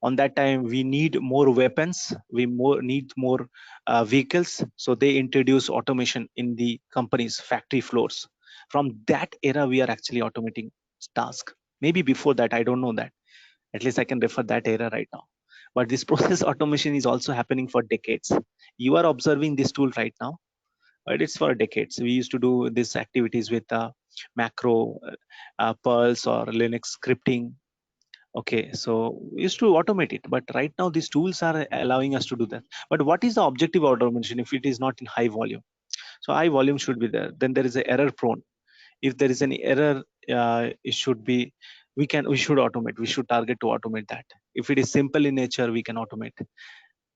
On that time, we need more weapons, we need more vehicles. So they introduce automation in the company's factory floors. From that era, we are actually automating tasks. Maybe before that, I don't know that. At least I can refer that era right now. But this process automation is also happening for decades. You are observing this tool right now, but it's for decades. We used to do these activities with macro, Perls or Linux scripting. Okay, so we used to automate it, but right now these tools are allowing us to do that. But what is the objective automation if it is not in high volume? So high volume should be there. Then there is an error prone. If there is any error, it should be, we should automate. We should target to automate that. If it is simple in nature, we can automate.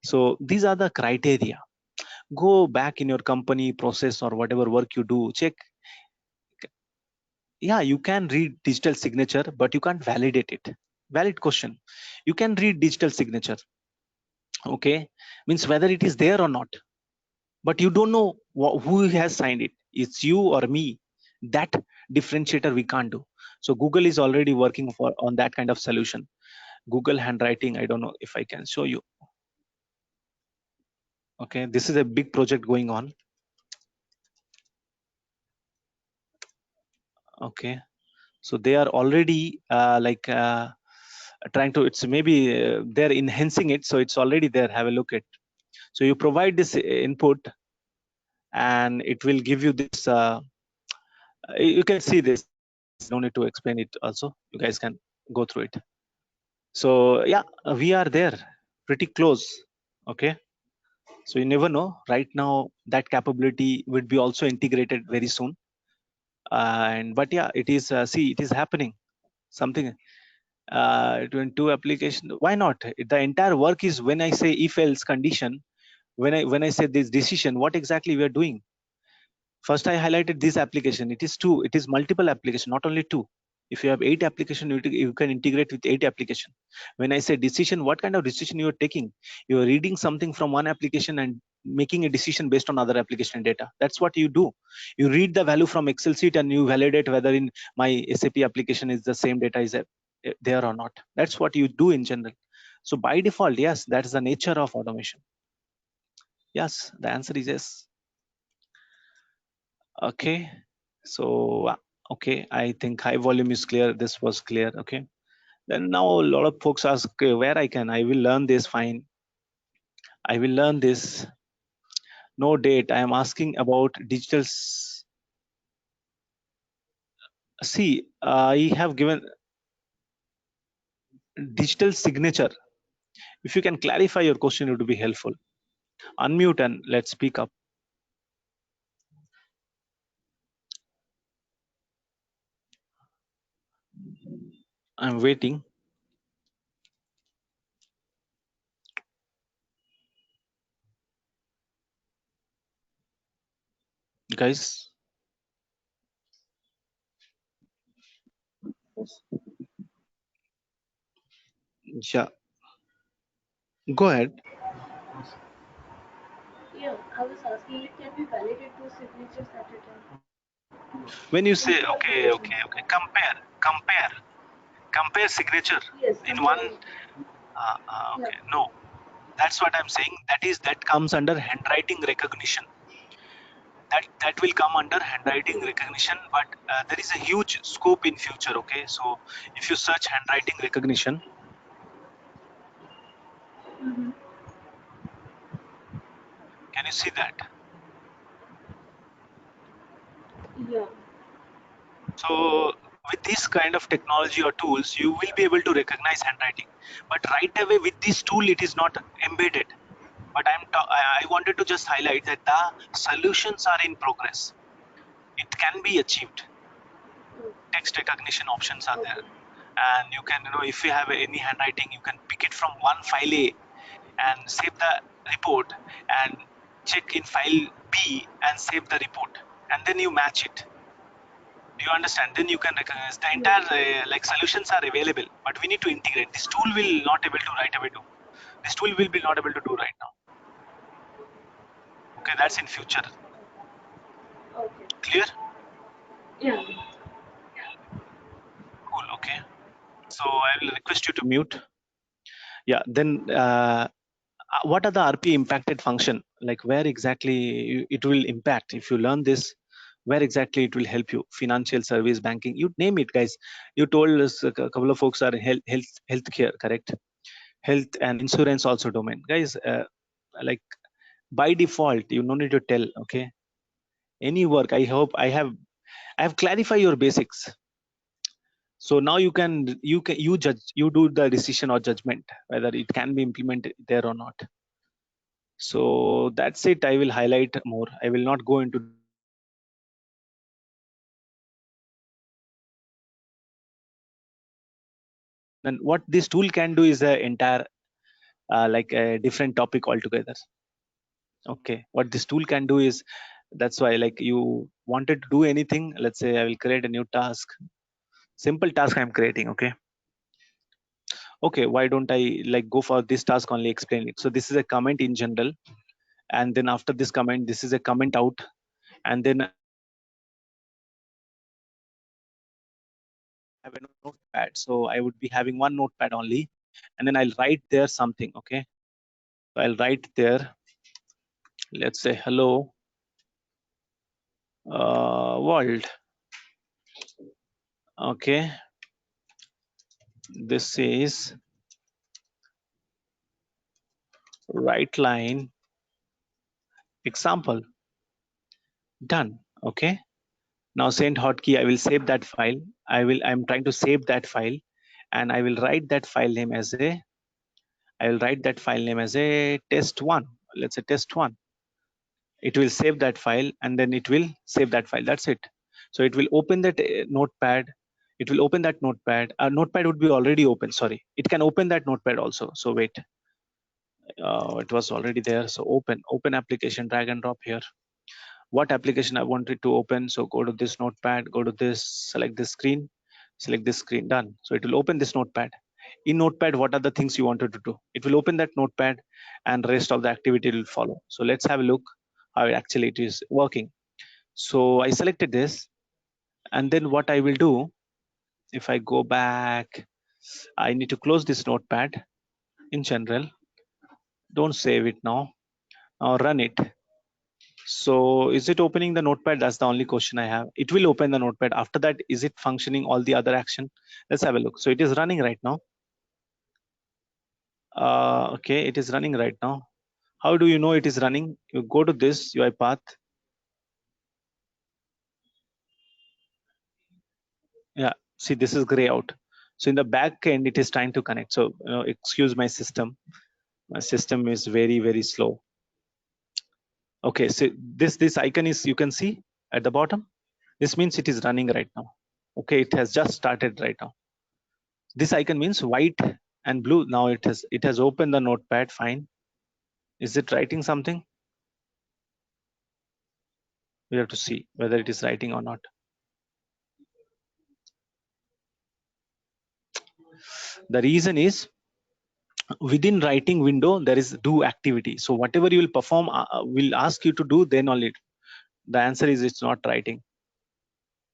So these are the criteria. Go back in your company process or whatever work you do, check. Yeah, you can read digital signature, but you can't validate it. Valid question. You can read digital signature. Okay, means whether it is there or not, but you don't know who has signed it. It's you or me. That differentiator we can't do. So Google is already working on that kind of solution. Google handwriting, I don't know if I can show you. Okay, this is a big project going on. Okay, so they are already trying to, it's maybe they're enhancing it, so it's already there. Have a look at. So you provide this input, and it will give you this. You can see this. No need to explain it. Also, you guys can go through it. So yeah, we are there, pretty close. Okay. So you never know. Right now, that capability would be also integrated very soon. And but yeah, it is. See, it is happening. Something. 22 application. Why not? The entire work is when I say if else condition. When I say this decision, what exactly we are doing? First, I highlighted this application. It is two. It is multiple application, not only two. If you have 8 application, you can integrate with 8 application. When I say decision, what kind of decision you are taking? You are reading something from one application and making a decision based on other application data. That's what you do. You read the value from Excel sheet and you validate whether in my SAP application is the same data is there or not. That's what you do in general. So by default, yes, that is the nature of automation. Yes, the answer is yes. Okay. So okay, I think high volume is clear. This was clear. Okay. Then now a lot of folks ask, okay, where I will learn this. Fine, I will learn this. No date. I am asking about digital. See, I have given digital signature. If you can clarify your question, it would be helpful. Unmute and let's speak up. I'm waiting, guys. Yeah, go ahead. Yeah, I was asking it can be validate two signatures at a time. When you say Multiple okay, applications. okay, okay, compare signature Yes, in one. comparing. Yeah. Okay, no, that's what I'm saying. That comes under handwriting recognition. That will come under handwriting recognition, but there is a huge scope in future. Okay, so if you search handwriting recognition, Mm-hmm. can you see that? Yeah. So with this kind of technology or tools, you will be able to recognize handwriting, but right away with this tool it is not embedded. But I wanted to just highlight that the solutions are in progress. It can be achieved. Oh, Text recognition options are there, okay. and you can, if you have any handwriting, you can pick it from one file A and save the report, and check in file B and save the report, and then you match it. Do you understand? Then you can recognize the Yeah. entire like solutions are available, but we need to integrate. This tool will not able to right away do. This tool will be not able to do right now. Okay, that's in future. Okay. Clear? Yeah. Cool. Okay. So I will request you to mute. Yeah. Then what are the RP impacted function? Like where exactly it will impact? If you learn this, where exactly it will help you? Financial service, banking, you name it, guys. You told us a couple of folks are in healthcare, correct? Health and insurance also domain, guys. Like by default, you no need to tell. Okay, any work. I hope I have clarified your basics. So now you judge, you do the decision or judgment whether it can be implemented there or not. So that's it. I will highlight more. I will not go into. Then what this tool can do is a entire like a different topic altogether. Okay, what this tool can do is, that's why like you wanted to do anything. Let's say I will create a new task. Simple task I'm creating. Okay, why don't I like go for this task only, explain it. So this is a comment in general, and then after this comment, this is a comment out, and then I have a notepad. So I would be having one notepad only, and then I'll write there something. Okay, so I'll write there, let's say hello world. Okay, this is right line example. Done. Okay. Now send hotkey. I will save that file. I'm trying to save that file, and I will write that file name as a. I will write that file name as a test1. Let's say test1. It will save that file, and then it will save that file. That's it. So it will open that notepad. It will open that notepad. Notepad would be already open. Sorry, it can open that notepad also. So wait, it was already there. So open application, drag and drop here. What application I wanted to open? So go to this notepad, go to this, select this screen, select this screen. Done. So it will open this notepad. In notepad, what are the things you wanted to do? It will open that notepad, and rest of the activity will follow. So let's have a look how actually it is working. So I selected this, and then what I will do, if I go back, I need to close this notepad in general. Don't save it now. Now run it. So is it opening the notepad? That's the only question I have. It will open the notepad. After that, is it functioning all the other action? Let's have a look. So it is running right now. Okay, it is running right now. How do you know it is running? You go to this UiPath. Yeah, see, this is gray out. So in the back end, it is trying to connect. So excuse my system. My system is very, very slow. Okay, so this icon is, you can see at the bottom. This means it is running right now. Okay, it has just started right now. This icon means white and blue. Now it has opened the notepad. Fine. Is it writing something? We have to see whether it is writing or not. The reason is, within writing window there is do activity. So whatever you will perform will ask you to do, then only. The answer is it's not writing.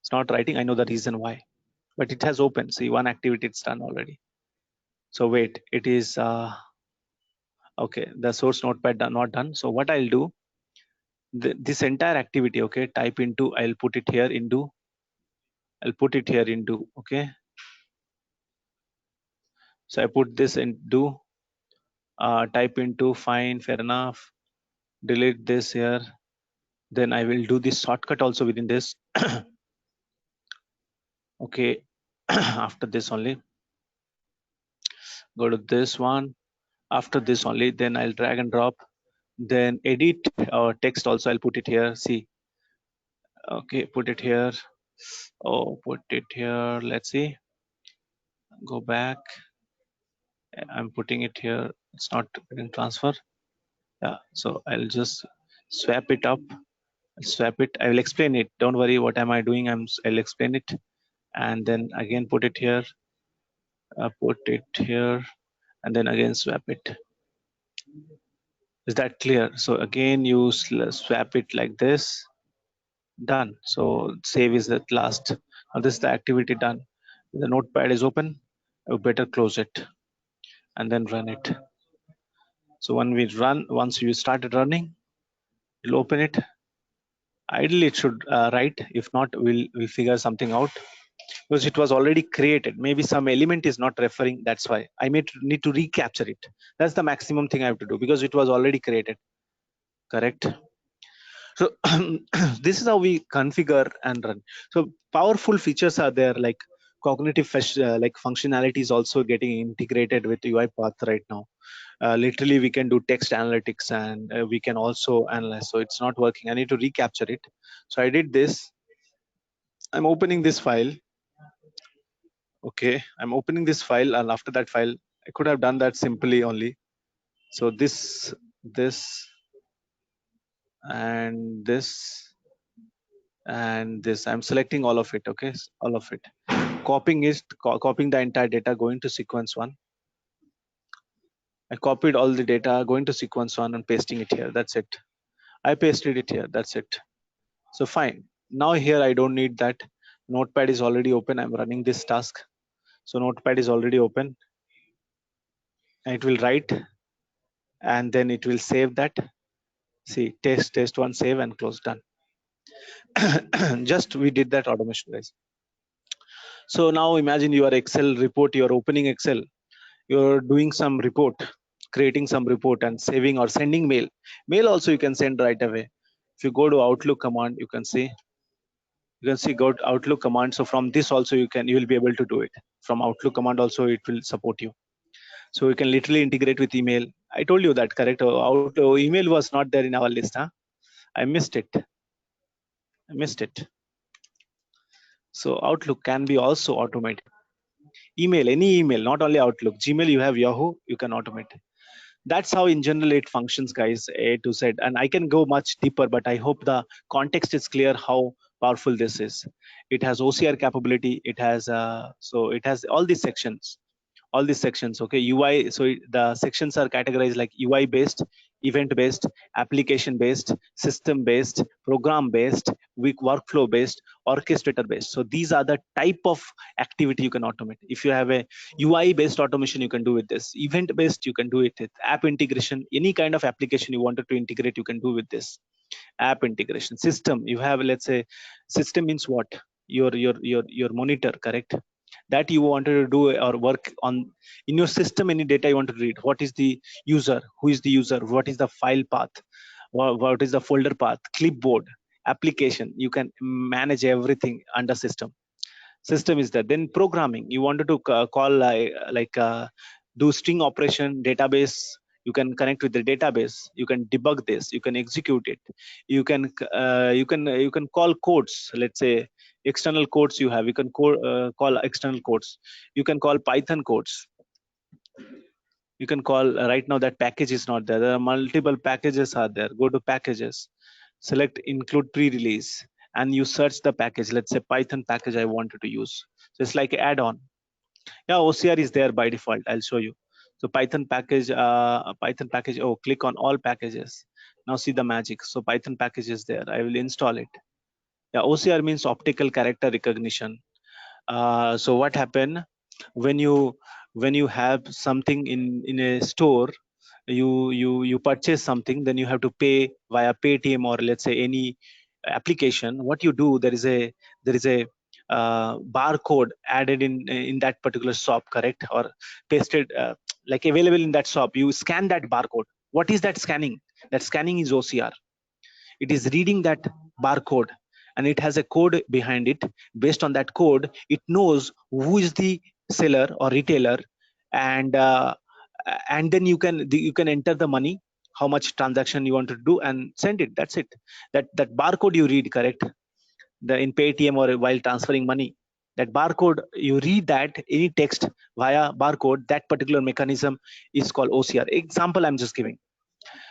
It's not writing. I know the reason why, but it has opened. See, one activity it's done already. So wait, it is okay. The source notepad not done. So what I'll do, this entire activity, okay, type into, I'll put it here into, I'll put it here into, okay. So I put this into, type into, fine, fair enough. Delete this here. Then I will do this shortcut also within this. Okay, after this only, go to this one. After this only, then I'll drag and drop. Then edit text also, I'll put it here. See, okay, put it here. Oh, put it here. Let's see. Go back. I'm putting it here. It's not getting transfer. Yeah, so I'll just swap it up. Swap it. I will explain it. Don't worry. What am I doing? I'll explain it. And then again put it here. Put it here, and then again swap it. Is that clear? So again you swap it like this. Done. So save is the last. Now this is the activity done. The notepad is open. You better close it and then run it. So when we run, once you started running, you'll open it. Ideally it should write. If not, we'll figure something out, because it was already created. Maybe some element is not referring. That's why I need to recapture it. That's the maximum thing I have to do, because it was already created. Correct. So this is how we configure and run. So powerful features are there, like cognitive like functionality is also getting integrated with UiPath right now. Literally we can do text analytics, and we can also analyze. So it's not working. I need to recapture it. So I did this. I'm opening this file. Okay, I'm opening this file, and after that file, I could have done that simply only. So this, and this, and this, I'm selecting all of it. Okay, all of it. Copying the entire data, going to sequence one. I copied all the data, going to sequence one, and pasting it here. That's it. I pasted it here. That's it. So fine. Now here I don't need that. Notepad is already open. I'm running this task. So Notepad is already open. And it will write, and then it will save that. See, test one, save and close, done. Just we did that automation, guys. So now imagine your Excel report, you're opening Excel, you're doing some report, creating some report and saving or sending mail. Mail also you can send right away. If you go to Outlook command, you can see go to Outlook command. So from this also you will be able to do it. From Outlook command also it will support you. So you can literally integrate with email. I told you that, correct? Email was not there in our list, huh? I missed it. So Outlook can be also automated. Email, any email, not only Outlook. Gmail, you have Yahoo, you can automate. That's how in general it functions, guys, A to Z. And I can go much deeper, but I hope the context is clear how powerful this is. It has OCR capability. It has it has all these sections. Okay, UI. So the sections are categorized like UI based, event based, application based, system based, program based, weak workflow based, orchestrator based. So these are the type of activity you can automate. If you have a UI based automation, you can do with this. Event based, you can do it with app integration. Any kind of application you wanted to integrate, you can do with this. App integration. System, you have, let's say, system means what? Your monitor, correct? That you wanted to do or work on in your system. Any data you want to read, what is the user, who is the user, what is the file path, what is the folder path, clipboard, application, you can manage everything under system is that. Then programming, you wanted to call do string operation, database, you can connect with the database, you can debug this, you can execute it, you can call codes, let's say external codes you have, you can call external codes, you can call Python codes, you can call right now that package is not there, there are multiple packages are there. Go to packages, select include pre-release, and you search the package, let's say Python package I wanted to use. So it's like add-on. Yeah, OCR is there by default, I'll show you. So Python package, oh, click on all packages. Now see the magic. So Python package is there, I will install it. Yeah, OCR means optical character recognition. So what happen when you have something in a store, you purchase something, then you have to pay via Paytm or let's say any application. What you do, there is a barcode added in that particular shop, correct, or pasted like available in that shop. You scan that barcode. What is that scanning? That scanning is OCR. It is reading that barcode and it has a code behind it. Based on that code, it knows who is the seller or retailer, and then you can enter the money, how much transaction you want to do, and send it. That's it. That barcode you read, correct, the in Paytm or while transferring money, that barcode you read, that any text via barcode, that particular mechanism is called OCR. Example I'm just giving.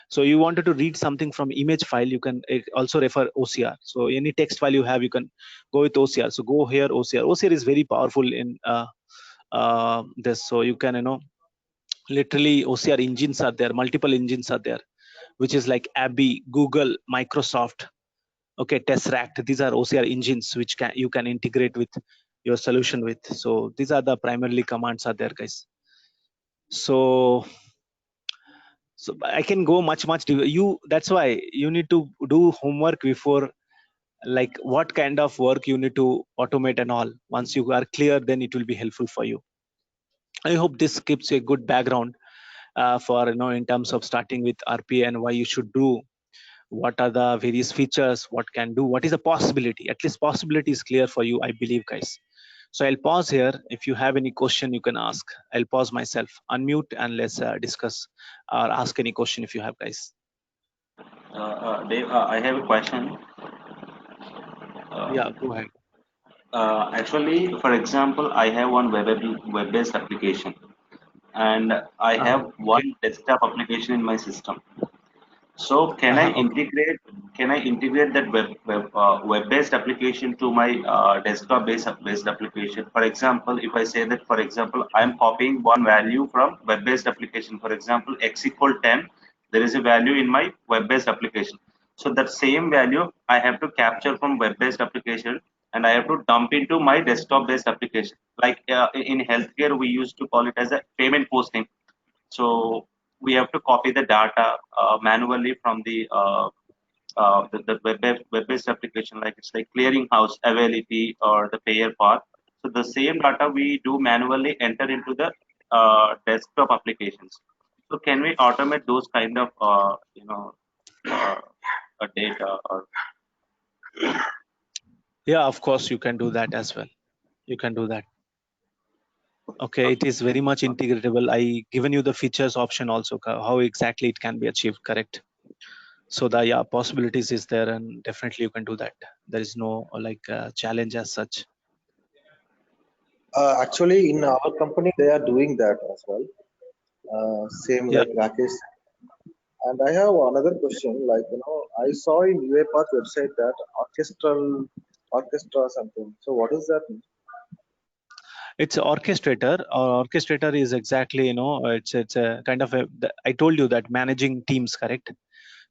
So you wanted to read something from image file, you can also refer OCR. So any text file you have, you can go with OCR. So go here, OCR is very powerful in this. So you can literally OCR engines are there, multiple engines are there, which is like Abby, Google, Microsoft, okay, Tesseract. These are OCR engines which you can integrate with your solution with. So these are the primarily commands are there, guys. So I can go much deeper. That's why you need to do homework before, like what kind of work you need to automate and all. Once you are clear, then it will be helpful for you. I hope this gives you a good background for in terms of starting with RPA and why you should do, what are the various features, what can do, what is the possibility. At least possibility is clear for you, I believe, guys. So I'll pause here. If you have any question, you can ask. I'll pause myself, unmute, and let's discuss or ask any question if you have, guys. Dave, I have a question. Yeah, go ahead. Actually, for example, I have one web-based application, and I have Okay. one desktop application in my system. So can I Okay. integrate that web-based application to my desktop-based application? For example, if I say that, for example, I'm copying one value from web-based application. For example, x equal 10. There is a value in my web-based application. So that same value I have to capture from web-based application and I have to dump into my desktop-based application. Like in healthcare, we used to call it as a payment posting. So we have to copy the data manually from the web-based application, like it's like clearinghouse, availability, or the payer path. So the same data we do manually enter into the desktop applications. So can we automate those kind of uh, data or Yeah, of course you can do that as well. You can do that. Okay, it is very much integratable. I given you the features option also, how exactly it can be achieved, correct? So the yeah possibilities is there, and definitely you can do that. There is no like challenge as such. Actually, in our company, they are doing that as well. Same Yeah, like Rakesh. And I have another question. Like I saw in UiPath website that orchestra something. So what is that? it's orchestrator. Or orchestrator is exactly it's a kind of I told you that managing teams, correct?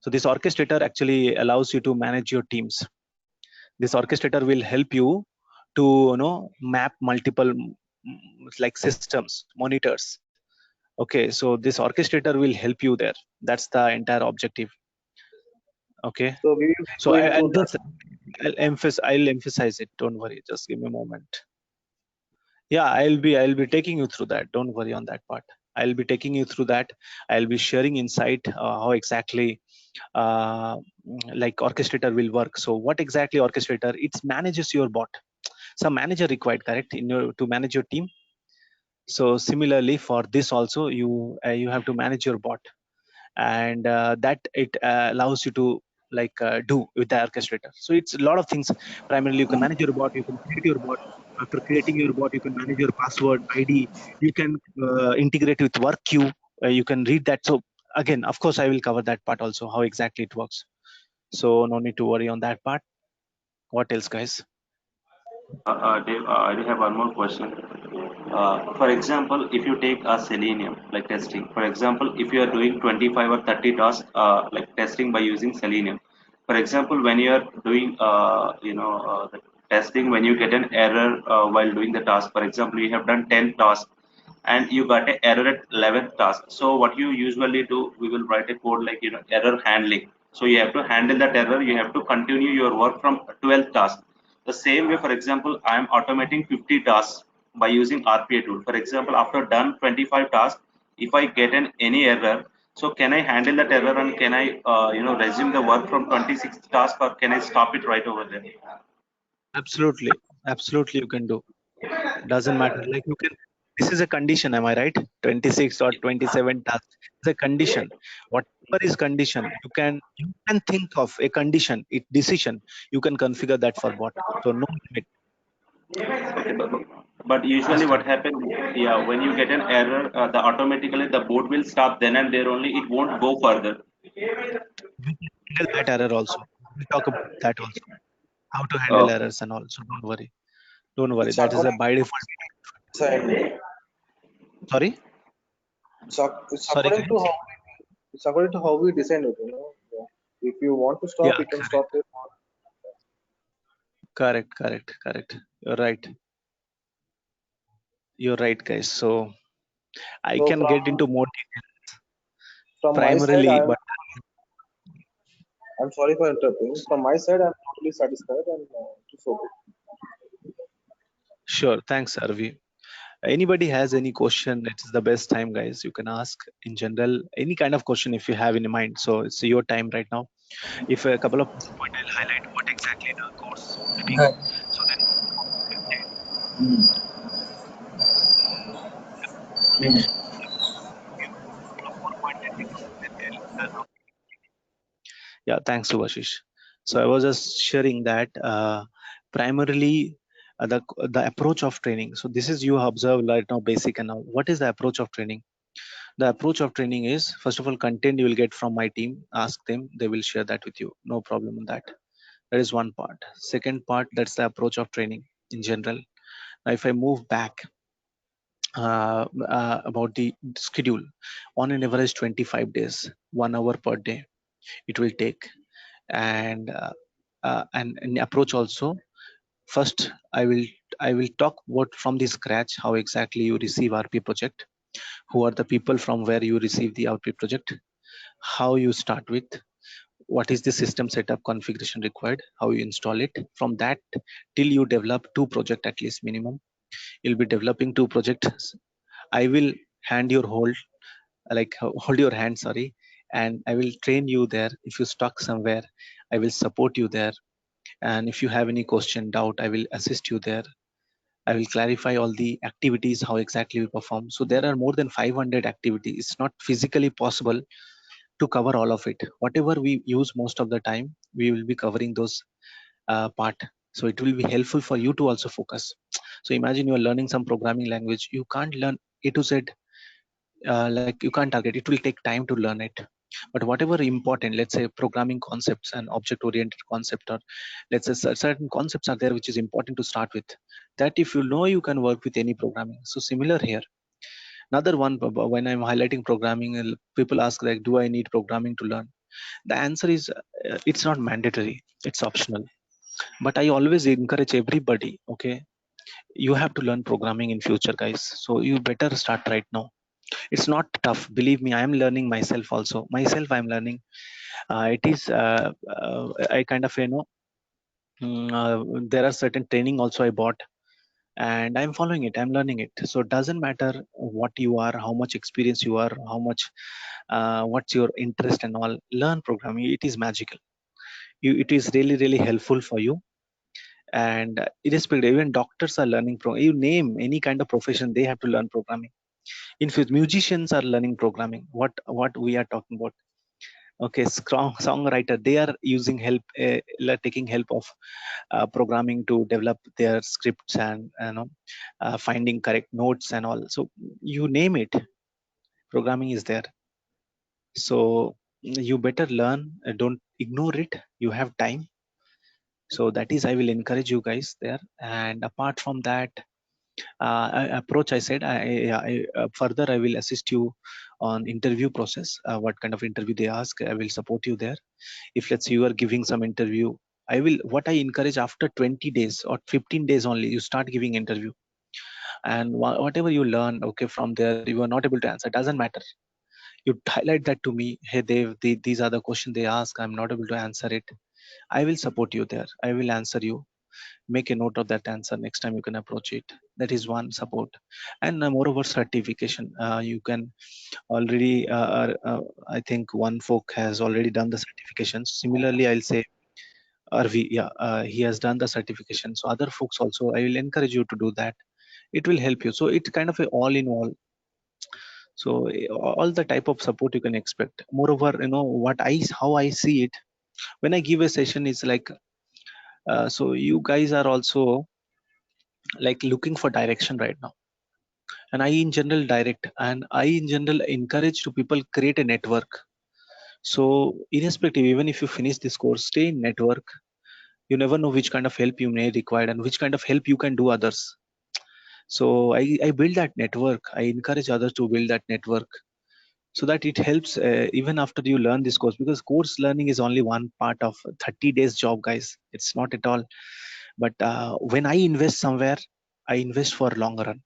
So this orchestrator actually allows you to manage your teams. This orchestrator will help you to map multiple like systems, monitors. Okay, so this orchestrator will help you there. That's the entire objective. Okay, So we will be so going through and that. this I'll emphasize it. Don't worry, just give me a moment. Yeah, I'll be taking you through that. Don't worry on that part. I'll be taking you through that. I'll be sharing insight how exactly uh, like orchestrator will work. So what exactly orchestrator? It manages your bot. Some manager required, correct, in your to manage your team. So similarly for this also, you have to manage your bot, and that it allows you to like do with the orchestrator. So it's a lot of things. Primarily you can manage your bot, you can create your bot. After creating your bot, you can manage your password ID, you can integrate with work queue, you can read that. So again, of course I will cover that part also, how exactly it works. So no need to worry on that part. What else, guys? Dave, I do have one more question. For example, if you take a Selenium like testing, for example, if you are doing 25 or 30 tasks like testing by using Selenium, for example, when you are doing the testing, when you get an error while doing the task, for example, you have done 10 tasks and you got an error at 11th task. So what you usually do, we will write a code like error handling. So you have to handle that error. You have to continue your work from 12th task. The same way, for example, I am automating 50 tasks by using RPA tool. For example, after done 25 tasks, if I get an any error, so can I handle that error and can I resume the work from 26th task or can I stop it right over there? Absolutely, absolutely, you can do. Doesn't matter, like you can, this is a condition, am I right? 26 or 27 tasks is a condition. Whatever is condition, you can think of a condition, it decision, you can configure that for bot. So no limit. Okay, but usually Just what happens, yeah, when you get an error, the automatically the board will stop then and there only. It won't go further. we can handle that error also. We'll talk about that also, how to handle Okay. errors and all. So don't worry, don't worry, It's that is a according by default. to design. Sorry, It's sorry according to guys. how we design it. Yeah. If you want to stop, Yeah, you can stop it. correct, you're right, you're right, guys. So I So can get into more from my side, primarily, but I'm sorry for interrupting. From my side, I'm totally satisfied and it's okay. sure, thanks Arvi. Anybody has any question, it's the best time, guys. You can ask in general any kind of question if you have in mind. So it's your time right now. If a couple of points I'll highlight what exactly the course doing. So then next couple of more points I'll take up, then yeah, thanks to Ashish. So I was just sharing that primarily the approach of training. So this is you observe right now basic, and now what is the approach of training? The approach of training is, first of all, content you will get from my team. Ask them, they will share that with you. No problem in that. That is one part. Second part, that's the approach of training in general. Now, if I move back about the schedule, on an average 25 days, 1 hour per day, it will take. And an approach also. First, I will talk what from the scratch how exactly you receive RP project, who are the people from where you receive the RP project, how you start with, what is the system setup configuration required, how you install it. From that till you develop two project at least minimum, you'll be developing two projects. I will hand your hold, like hold your hand, sorry, and I will train you there. If you stuck somewhere, I will support you there. And if you have any question, doubt, I will assist you there. I will clarify all the activities, how exactly we perform. So there are more than 500 activities. It's not physically possible to cover all of it. Whatever we use most of the time, we will be covering those part. So it will be helpful for you to also focus. So imagine you are learning some programming language. You can't learn A to Z, like you can't target. It will take time to learn it. But whatever important, let's say programming concepts and object oriented concept, or let's say certain concepts are there which is important to start with, that if you know, you can work with any programming. So similar here. Another one, when I'm highlighting programming, people ask like, do I need programming to learn? The answer is, it's not mandatory, it's optional. But I always encourage everybody, okay, you have to learn programming in future, guys. So you better start right now. It's not tough, believe me. I am learning myself also. Myself, I'm learning. It is I kind of, there are certain training also I bought, and I'm following it, I'm learning it. So it doesn't matter what you are, how much experience you are, how much what's your interest and all. Learn programming, it is magical. It is really really helpful for you. And irrespective, even doctors are learning you name any kind of profession, they have to learn programming. In fact, musicians are learning programming. What we are talking about, okay, strong songwriter, they are using help, taking help of programming to develop their scripts, and finding correct notes and all. So you name it, programming is there. So you better learn, don't ignore it, you have time. So that is, I will encourage you guys there. And apart from that, approach, I said, further I will assist you on interview process. What kind of interview they ask, I will support you there. If let's say you are giving some interview, what I encourage, after 20 days or 15 days only, you start giving interview. And whatever you learn, okay, from there, you are not able to answer, doesn't matter. You highlight that to me. Hey Dave, these are the questions they ask, I'm not able to answer it. I will support you there, I will answer you. Make a note of that answer, next time you can approach it. That is one support. And moreover, certification, you can already I think one folk has already done the certification. Similarly, I'll say Arvi, yeah, he has done the certification. So other folks also, I will encourage you to do that. It will help you. So it's kind of a all in all. So all the type of support you can expect. Moreover, how I see it, when I give a session, is like, so you guys are also like looking for direction right now. And I in general direct, and I in general encourage to people create a network. So irrespective, even if you finish this course, stay in network. You never know which kind of help you may require and which kind of help you can do others. So I build that network, I encourage others to build that network, so that it helps even after you learn this course. Because course learning is only one part of 30 days job, guys. It's not at all. But when I invest somewhere, I invest for longer run.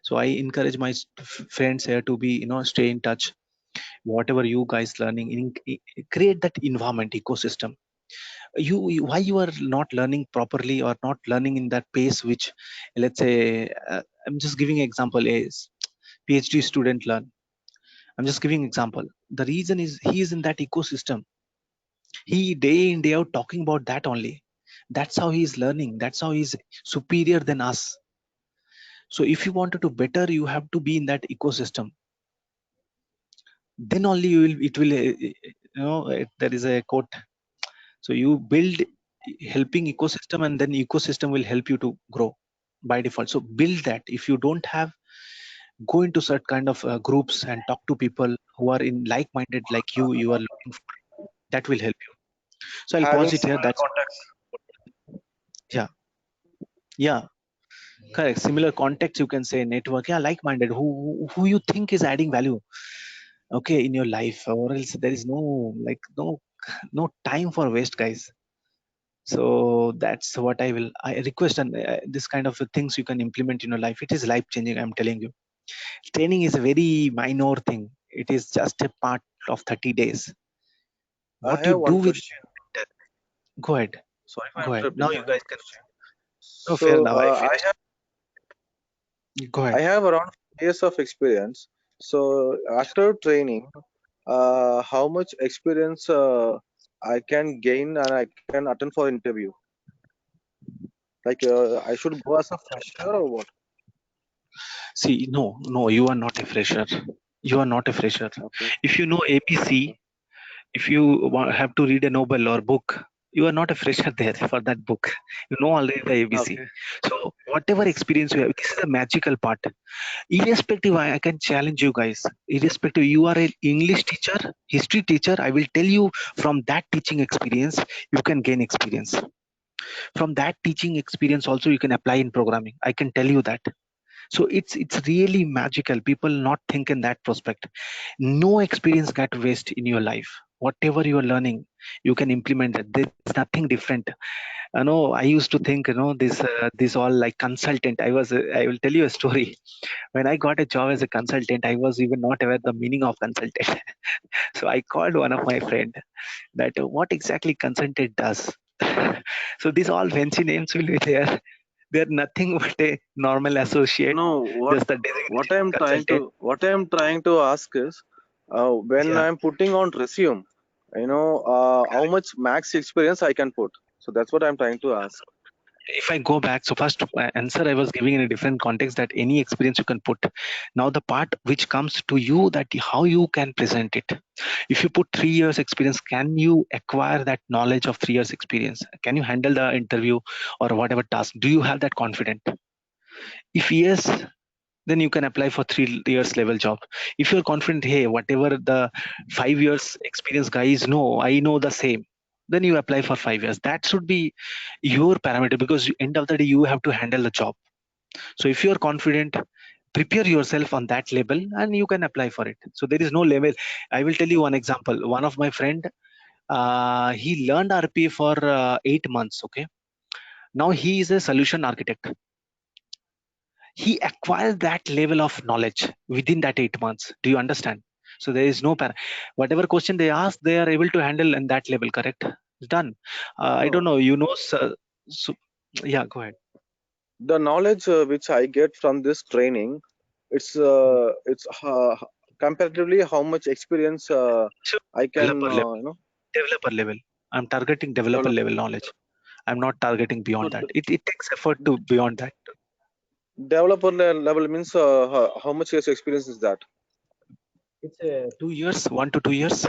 So I encourage my friends here to be, stay in touch. Whatever you guys learning, create that environment ecosystem. Why you are not learning properly or not learning in that pace, which, let's say, I'm just giving example, is PhD student learn. I'm just giving example. The reason is he is in that ecosystem. He day in day out talking about that only. That's how he is learning. That's how he's superior than us. So if you wanted to better, you have to be in that ecosystem. Then only there is a quote. So you build helping ecosystem, and then ecosystem will help you to grow by default. So build that. If you don't have, go into certain kind of groups and talk to people who are in like-minded like you are looking for. That will help you. So I'll Having pause it here. similar That's, contacts. yeah, correct. Similar context, you can say network. Yeah, like-minded, who you think is adding value, okay, in your life, or else there is no time for waste, guys. So that's what I request. And this kind of things you can implement in your life. It is life changing, I'm telling you. Training is a very minor thing. It is just a part of 30 days. I What you have do one with, question. go ahead, Sorry for go ahead. interrupting. Now I you have guys one can, question. no, fair, So now I finished. Go I ahead. have around 5 years of experience. So after training, how much experience I can gain and I can attend for interview? Like I should go as a fresher or what? See, no, you are not a fresher. You are not a fresher. Okay. If you know ABC, if you have to read a novel or book, you are not a fresher there for that book. You know already the ABC. Okay. So whatever experience you have, this is a magical part. Irrespective, I can challenge you guys. Irrespective, you are an English teacher, history teacher. I will tell you, from that teaching experience, you can gain experience. From that teaching experience, also you can apply in programming. I can tell you that. So it's really magical. People not think in that prospect. No experience get waste in your life. Whatever you are learning, you can implement that. There's nothing different. I used to think, this all like consultant. I will tell you a story. When I got a job as a consultant, I was even not aware the meaning of consultant. So I called one of my friend that what exactly consultant does. So these all fancy names will be there. They're nothing but a normal associate, No, just the designation of consultant. what I am trying to ask is, when Yeah. I'm putting on resume, how much max experience I can put. So that's what I'm trying to ask. If I go back, so first answer I was giving in a different context, that any experience you can put. Now the part which comes to you, that how you can present it. If you put 3 years experience, can you acquire that knowledge of 3 years experience? Can you handle the interview or whatever task? Do you have that confidence? If yes, then you can apply for 3 years level job. If you're confident, hey, whatever the 5 years experience guys know, I know the same, then you apply for 5 years. That should be your parameter, because end of the day you have to handle the job. So if you're confident, prepare yourself on that level and you can apply for it. So there is no level. I will tell you one example. One of my friend, he learned RPA for 8 months. Okay, now he is a solution architect. He acquired that level of knowledge within that 8 months. Do you understand? So there is no whatever question they ask, they are able to handle in that level. Correct? It's done. I don't No, know, so yeah, go ahead. the knowledge which I get from this training, it's comparatively how much experience So I can developer level. Developer level. I'm targeting developer develop. level knowledge. I'm not targeting So beyond that. It takes effort to beyond that. developer level means how much years experience is that? It's 2 years, 1 to 2 years.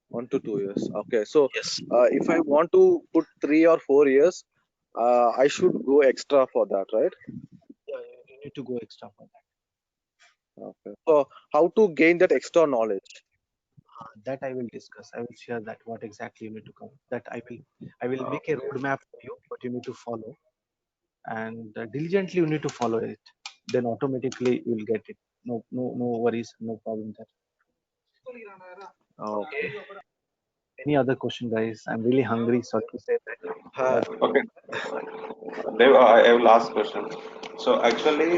1 to 2 years. Okay, so Yes. if I want to put 3 or 4 years, I should go extra for that, right? Yeah, you need to go extra for that. Okay. So how to gain that extra knowledge? That I will discuss. I will share that what exactly you need to cover. That I will make a roadmap for you, what you need to follow, and diligently you need to follow it. Then automatically you will get it. No worries, no problem there. Okay. Any other question, guys? I'm really hungry. Sorry to say that. Uh, But Okay, Dev, I have last question. So actually,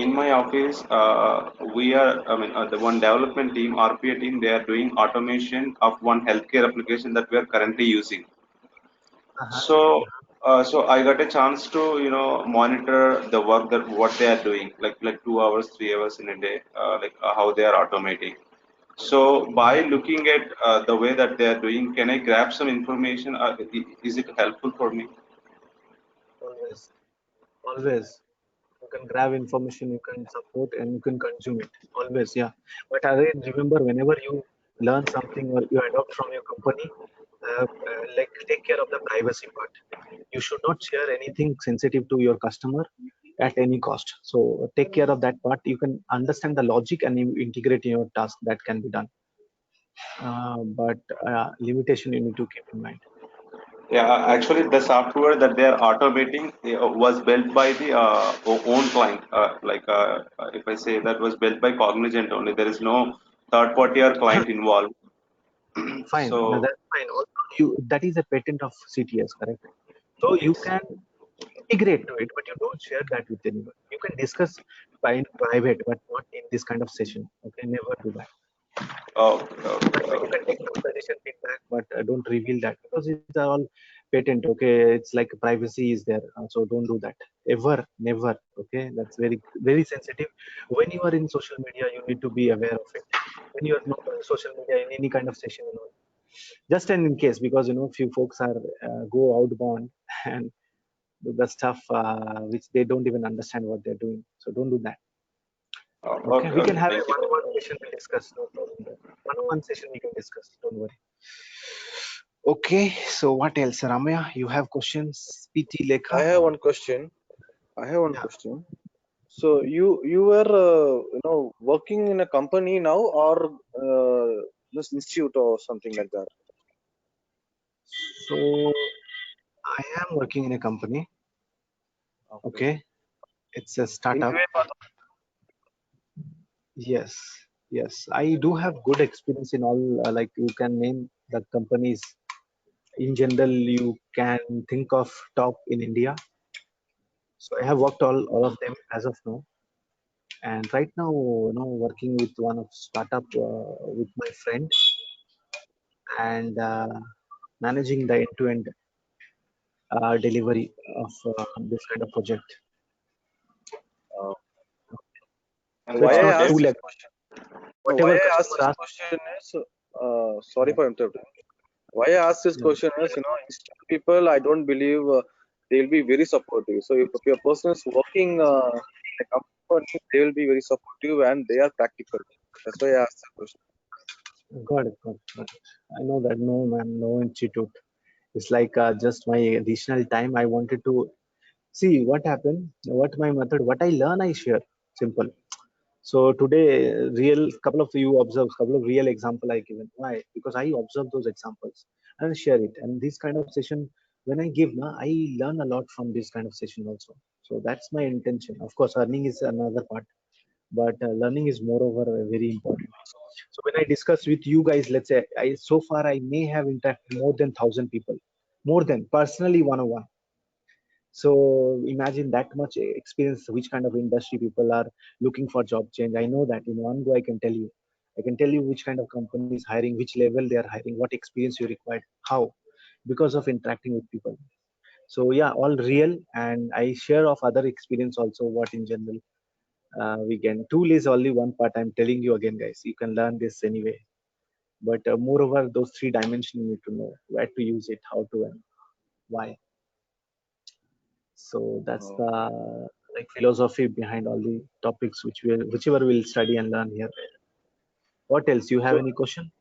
in my office, the one development team, RPA team, they are doing automation of one healthcare application that we are currently using. So, so I got a chance to, monitor the work that what they are doing, like 2 hours, 3 hours in a day, how they are automating. So by looking at the way that they are doing, can I grab some information? Is it helpful for me? always you can grab information, you can support, and you can consume it. Always, yeah. But again, remember, whenever you learn something or you adopt from your company, like take care of the privacy part. You should not share anything sensitive to your customer at any cost. So take care of that part. You can understand the logic and you integrate in your task. That can be done. But limitation you need to keep in mind. Yeah, actually, the software that they are automating was built by the own client. If I say that was built by Cognizant only, there is no third party or client involved. Fine. No, So, that's fine. Also, that is a patent of CTS, correct? So you yes. can integrate to it, but you don't share that with anyone. You can discuss in private, but not in this kind of session. Okay, never do that. But you can take some suggestion feedback, but don't reveal that, because it's all patent. Okay, it's like privacy is there, so don't do that ever, never. Okay, that's very sensitive. When you are in social media, you need to be aware of it. when you are not on social media in any kind of session, just in case, because few folks are go outbound and do the stuff which they don't even understand what they're doing. So don't do that. Okay, we can Okay. have a Thank you. one-on-one session to discuss. No problem there. One-on-one session we can discuss. Don't worry. Okay, so what else, Ramya? You have questions? PT Lekha? I have one question. Yeah. So you were working in a company now, or this institute or something like that? So I am working in a company. Okay, it's a In startup. QA path. Yes, yes. I do have good experience in all. Like you can name the companies in general. You can think of top in India. So I have worked all of them as of now. And right now, working with one of startup with my friend and managing the end-to-end delivery of this kind of project. Uh, And So why it's I not Dev, too asked this like question? No, why whatever I asked customer this asks. question is, sorry Yeah, for interrupting. Why I asked this yeah. question is, institute people, I don't believe they'll be very supportive. So if a person is working in a company, they will be very supportive and they are practical. That's why I asked the question. Got it, got it. I know that no man, no institute. It's like just my additional time. I wanted to see what happened, what my method, what I learn, I share. Simple. So today, real couple of you observe, couple of real example I given. Why? Because I observe those examples and share it. And this kind of session, when I give, I learn a lot from this kind of session also. So that's my intention. Of course, earning is another part, but learning is moreover very important. So when I discuss with you guys, let's say I so far I may have interacted more than 1,000 people, more than personally one-on-one. So imagine that much experience, which kind of industry people are looking for job change. I know that in one go I can tell you. I can tell you which kind of company is hiring, which level they are hiring, what experience you required, how, because of interacting with people. So yeah, all real, and I share of other experience also. What in general we can. Tool is only one part. I'm telling you again, guys. You can learn this anyway. But moreover, those three dimensions you need to know where to use it, how to, and why. So that's Uh, the like philosophy behind all the topics whichever we'll study and learn here. What else? You have so any question?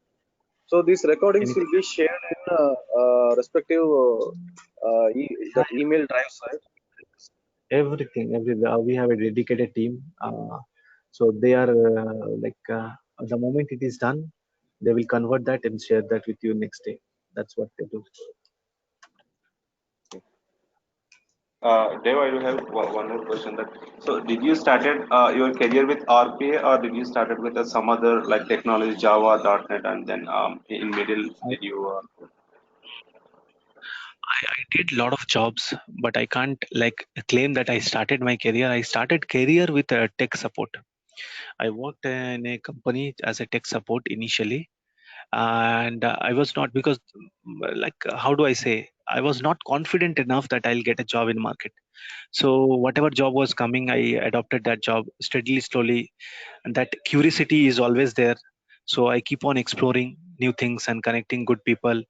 so these recordings Anything? will be shared in respective that email drives, right? Everything. We have a dedicated team. So they are the moment it is done, they will convert that and share that with you next day. That's what they do. Dev, I do have one more question. That so, did you started your career with RPA, or did you started with some other like technology, Java, .NET, and then in middle I, did you? I did a lot of jobs, but I can't like claim that I started my career. I started career with tech support. I worked in a company as a tech support initially, and I was not because how do I say, I was not confident enough that I'll get a job in market. So whatever job was coming, I adopted that job steadily, slowly, and that curiosity is always there. So I keep on exploring new things and connecting good people.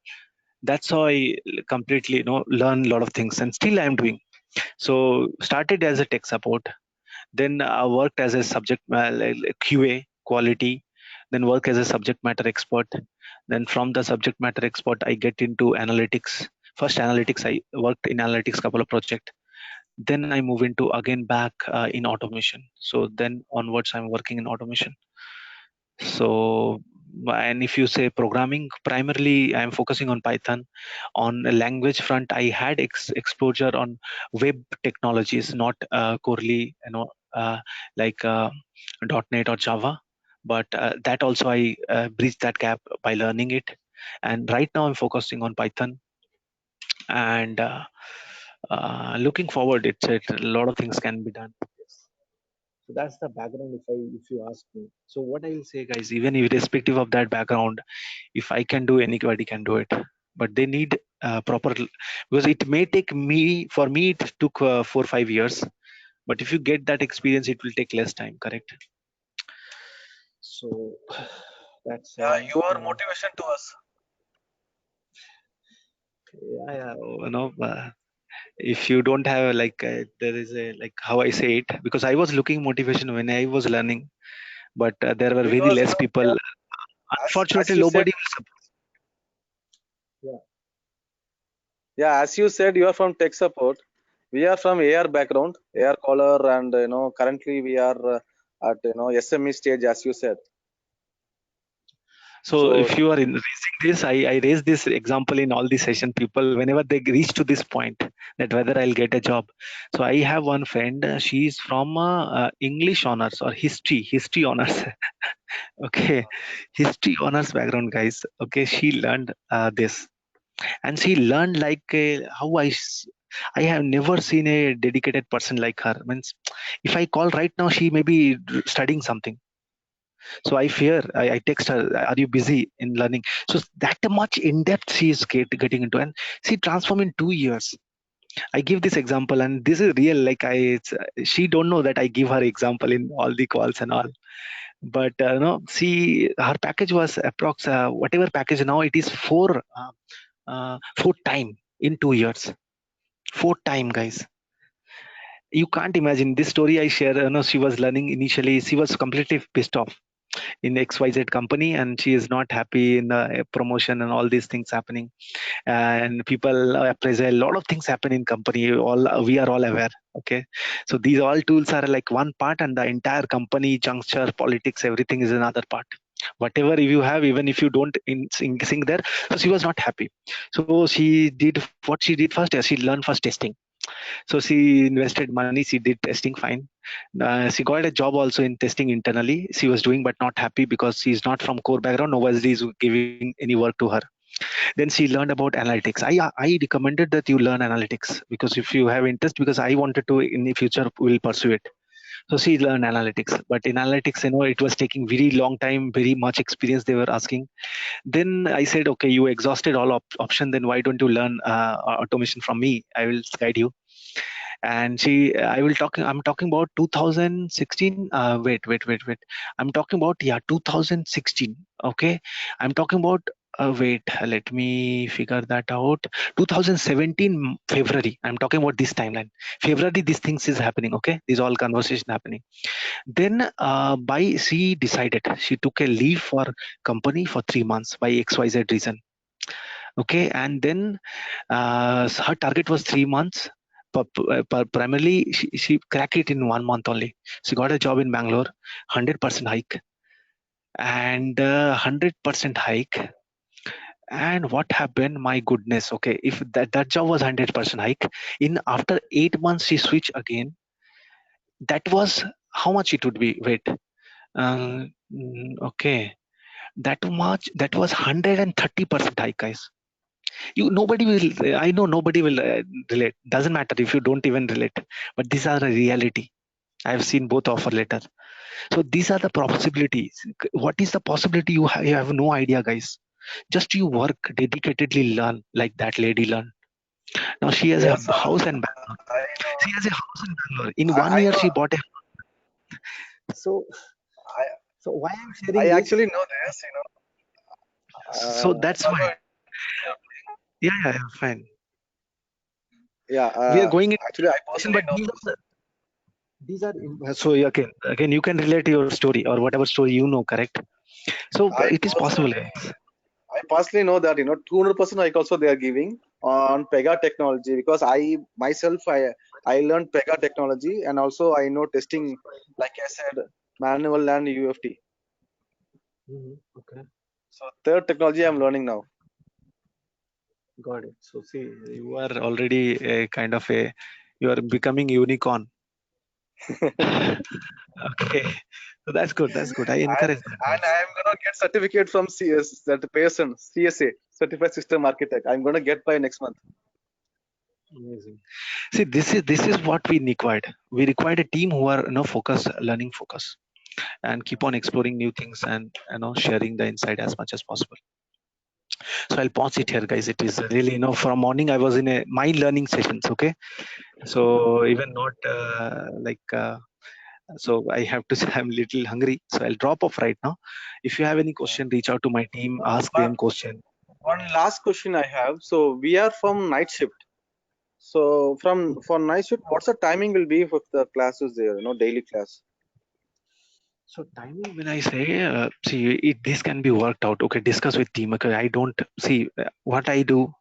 That's how I completely learn a lot of things, and still I'm doing. So started as a tech support, then I worked as a subject like QA quality, then work as a subject matter expert. Then from the subject matter expert, I get into analytics. First analytics, I worked in analytics couple of projects. Then I move into again back in automation. So then onwards, I'm working in automation. So, and if you say programming, primarily I'm focusing on Python. On a language front, I had exposure on web technologies, not corely, like .NET or Java. But that also I bridged that gap by learning it. And right now I'm focusing on Python, and looking forward. It's a lot of things can be done. So that's the background if you ask me. So what I will say, guys, even irrespective of that background, if I can do, anybody can do it. But they need proper, because it may take me, for me it took 4 or 5 years. But if you get that experience, it will take less time, correct? So That's Your motivation to us. Yeah, if you don't have like there is a like how I say it, because I was looking motivation when I was learning, but there were very Because less people. as Unfortunately, you said, nobody will support. as you said, you are from tech support. We are from AR background, AR caller, and currently we are at SME stage, as you said. So So if you are raising this, I raise this example in all the session. People, whenever they reach to this point, that whether I'll get a job. So I have one friend. She's from English honors or history honors. Okay, history honors background, guys. Okay, she learned this, and she learned like how I have never seen a dedicated person like her. Means, if I call right now, she may be studying something. So I fear. I text her, "Are you busy in learning?" So that much in depth she is getting into, and she transformed in 2 years. I give this example, and this is real. Like she don't know that I give her example in all the calls and all. But no, see, her package was approx whatever package now it is four time in 2 years. Four time, guys. You can't imagine this story I share. She was learning initially. She was completely pissed off in XYZ company, and she is not happy in the promotion and all these things happening. And people appraisal, a lot of things happen in company. All we are all aware. Okay, so these all tools are like one part, and the entire company juncture, politics, everything is another part. Whatever you have, even if you don't sing there, so she was not happy. So she did what she did first. She learned first testing. So she invested money. She did testing fine. She got a job also in testing internally. She was doing, but not happy because she's not from core background. Nobody is giving any work to her. Then she learned about analytics. I recommended that you learn analytics because if you have interest, because I wanted to in the future will pursue it. So she learned analytics, but in analytics, it was taking very long time, very much experience they were asking. Then I said, okay, you exhausted all option. Then why don't you learn automation from me? I will guide you. And I'm talking about 2016. Wait. I'm talking about 2016. Okay, I'm talking about. Wait, let me figure that out. 2017 February. I'm talking about this timeline. February, these things is happening. Okay, these all conversation happening. Then by she decided she took a leave for company for 3 months by XYZ reason. Okay, and then her target was 3 months. But primarily she cracked it in 1 month only. She got a job in Bangalore, 100% hike, and 100% hike. And what happened? My goodness. Okay, if that job was 100% hike, in after 8 months she switched again. That was how much it would be. Wait, okay, that much. That was 130% hike, guys. Nobody will. I know nobody will relate. Doesn't matter if you don't even relate. But these are a reality. I have seen both offer letter. So these are the possibilities. What is the possibility? You have no idea, guys. Just you work dedicatedly, learn like that lady learned. Now she has a yes, house in Bangalore. I know. She has a house in Bangalore. In I, 1 year, I know. she bought a. so. I, So why I'm I sharing this? actually know this. So that's Sorry why. for- Yeah, fine. yeah. We are going Actually, I into, personally but know. these are so again you can relate your story or whatever story correct. So I it is possible, personally, guys. I personally know that 200% like also they are giving on Pega technology because I myself I learned Pega technology and also I know testing like I said manual and UFT. Okay, So third technology I'm learning now. got it. So see, you are already a kind of a you are becoming unicorn. Okay, so that's good. I And encourage that, and guys. I'm gonna get certificate from CS that person CSA Certified System Architect. I'm gonna get by next month. Amazing. See, this is what we required. We required a team who are focus, learning focus, and keep on exploring new things and sharing the insight as much as possible. So I'll pause it here, guys. It is really from morning I was in a mind learning sessions. Okay, so even not like So I have to say I'm little hungry. So I'll drop off right now. If you have any question, reach out to my team, ask them question. One last question I have. So we are from night shift. So for night shift, what's the timing will be for the classes there? Daily class. So timing, when I say, see, this can be worked out. Okay, discuss with team. Okay, I don't see what I do.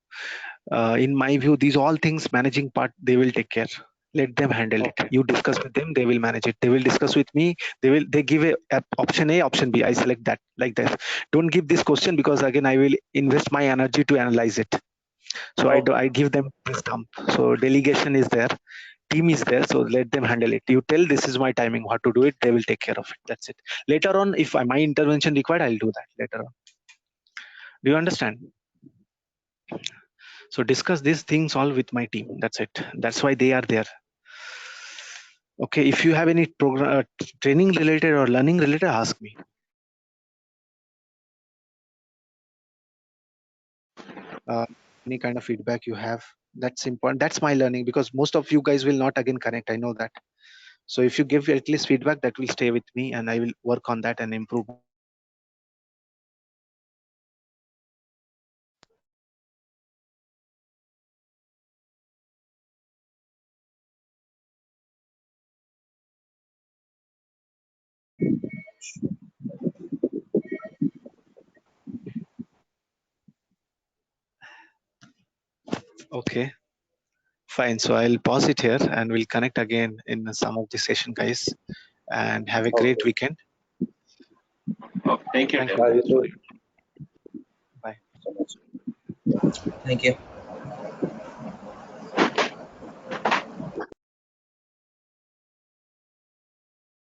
In my view, these all things managing part, they will take care. Let them handle it. You discuss with them, they will manage it. They will discuss with me. They give a option A, option B. I select that like that. Don't give this question because again I will invest my energy to analyze it. So I give them this dump. So delegation is there, team is there, so let them handle it. You tell this is my timing, what to do it, they will take care of it. That's it. Later on, if my intervention required, I'll do that later on. Do you understand? So discuss these things all with my team. That's it. That's why they are there. Okay, if you have any program training related or learning related, ask me. Any kind of feedback you have, that's important. That's my learning, because most of you guys will not again connect, I know that. So if you give at least feedback, that will stay with me and I will work on that and improve. Okay, fine. So I'll pause it here and we'll connect again in some of the session, guys, and have a great weekend. Thank you. Thank you. Bye. Bye. Thank you.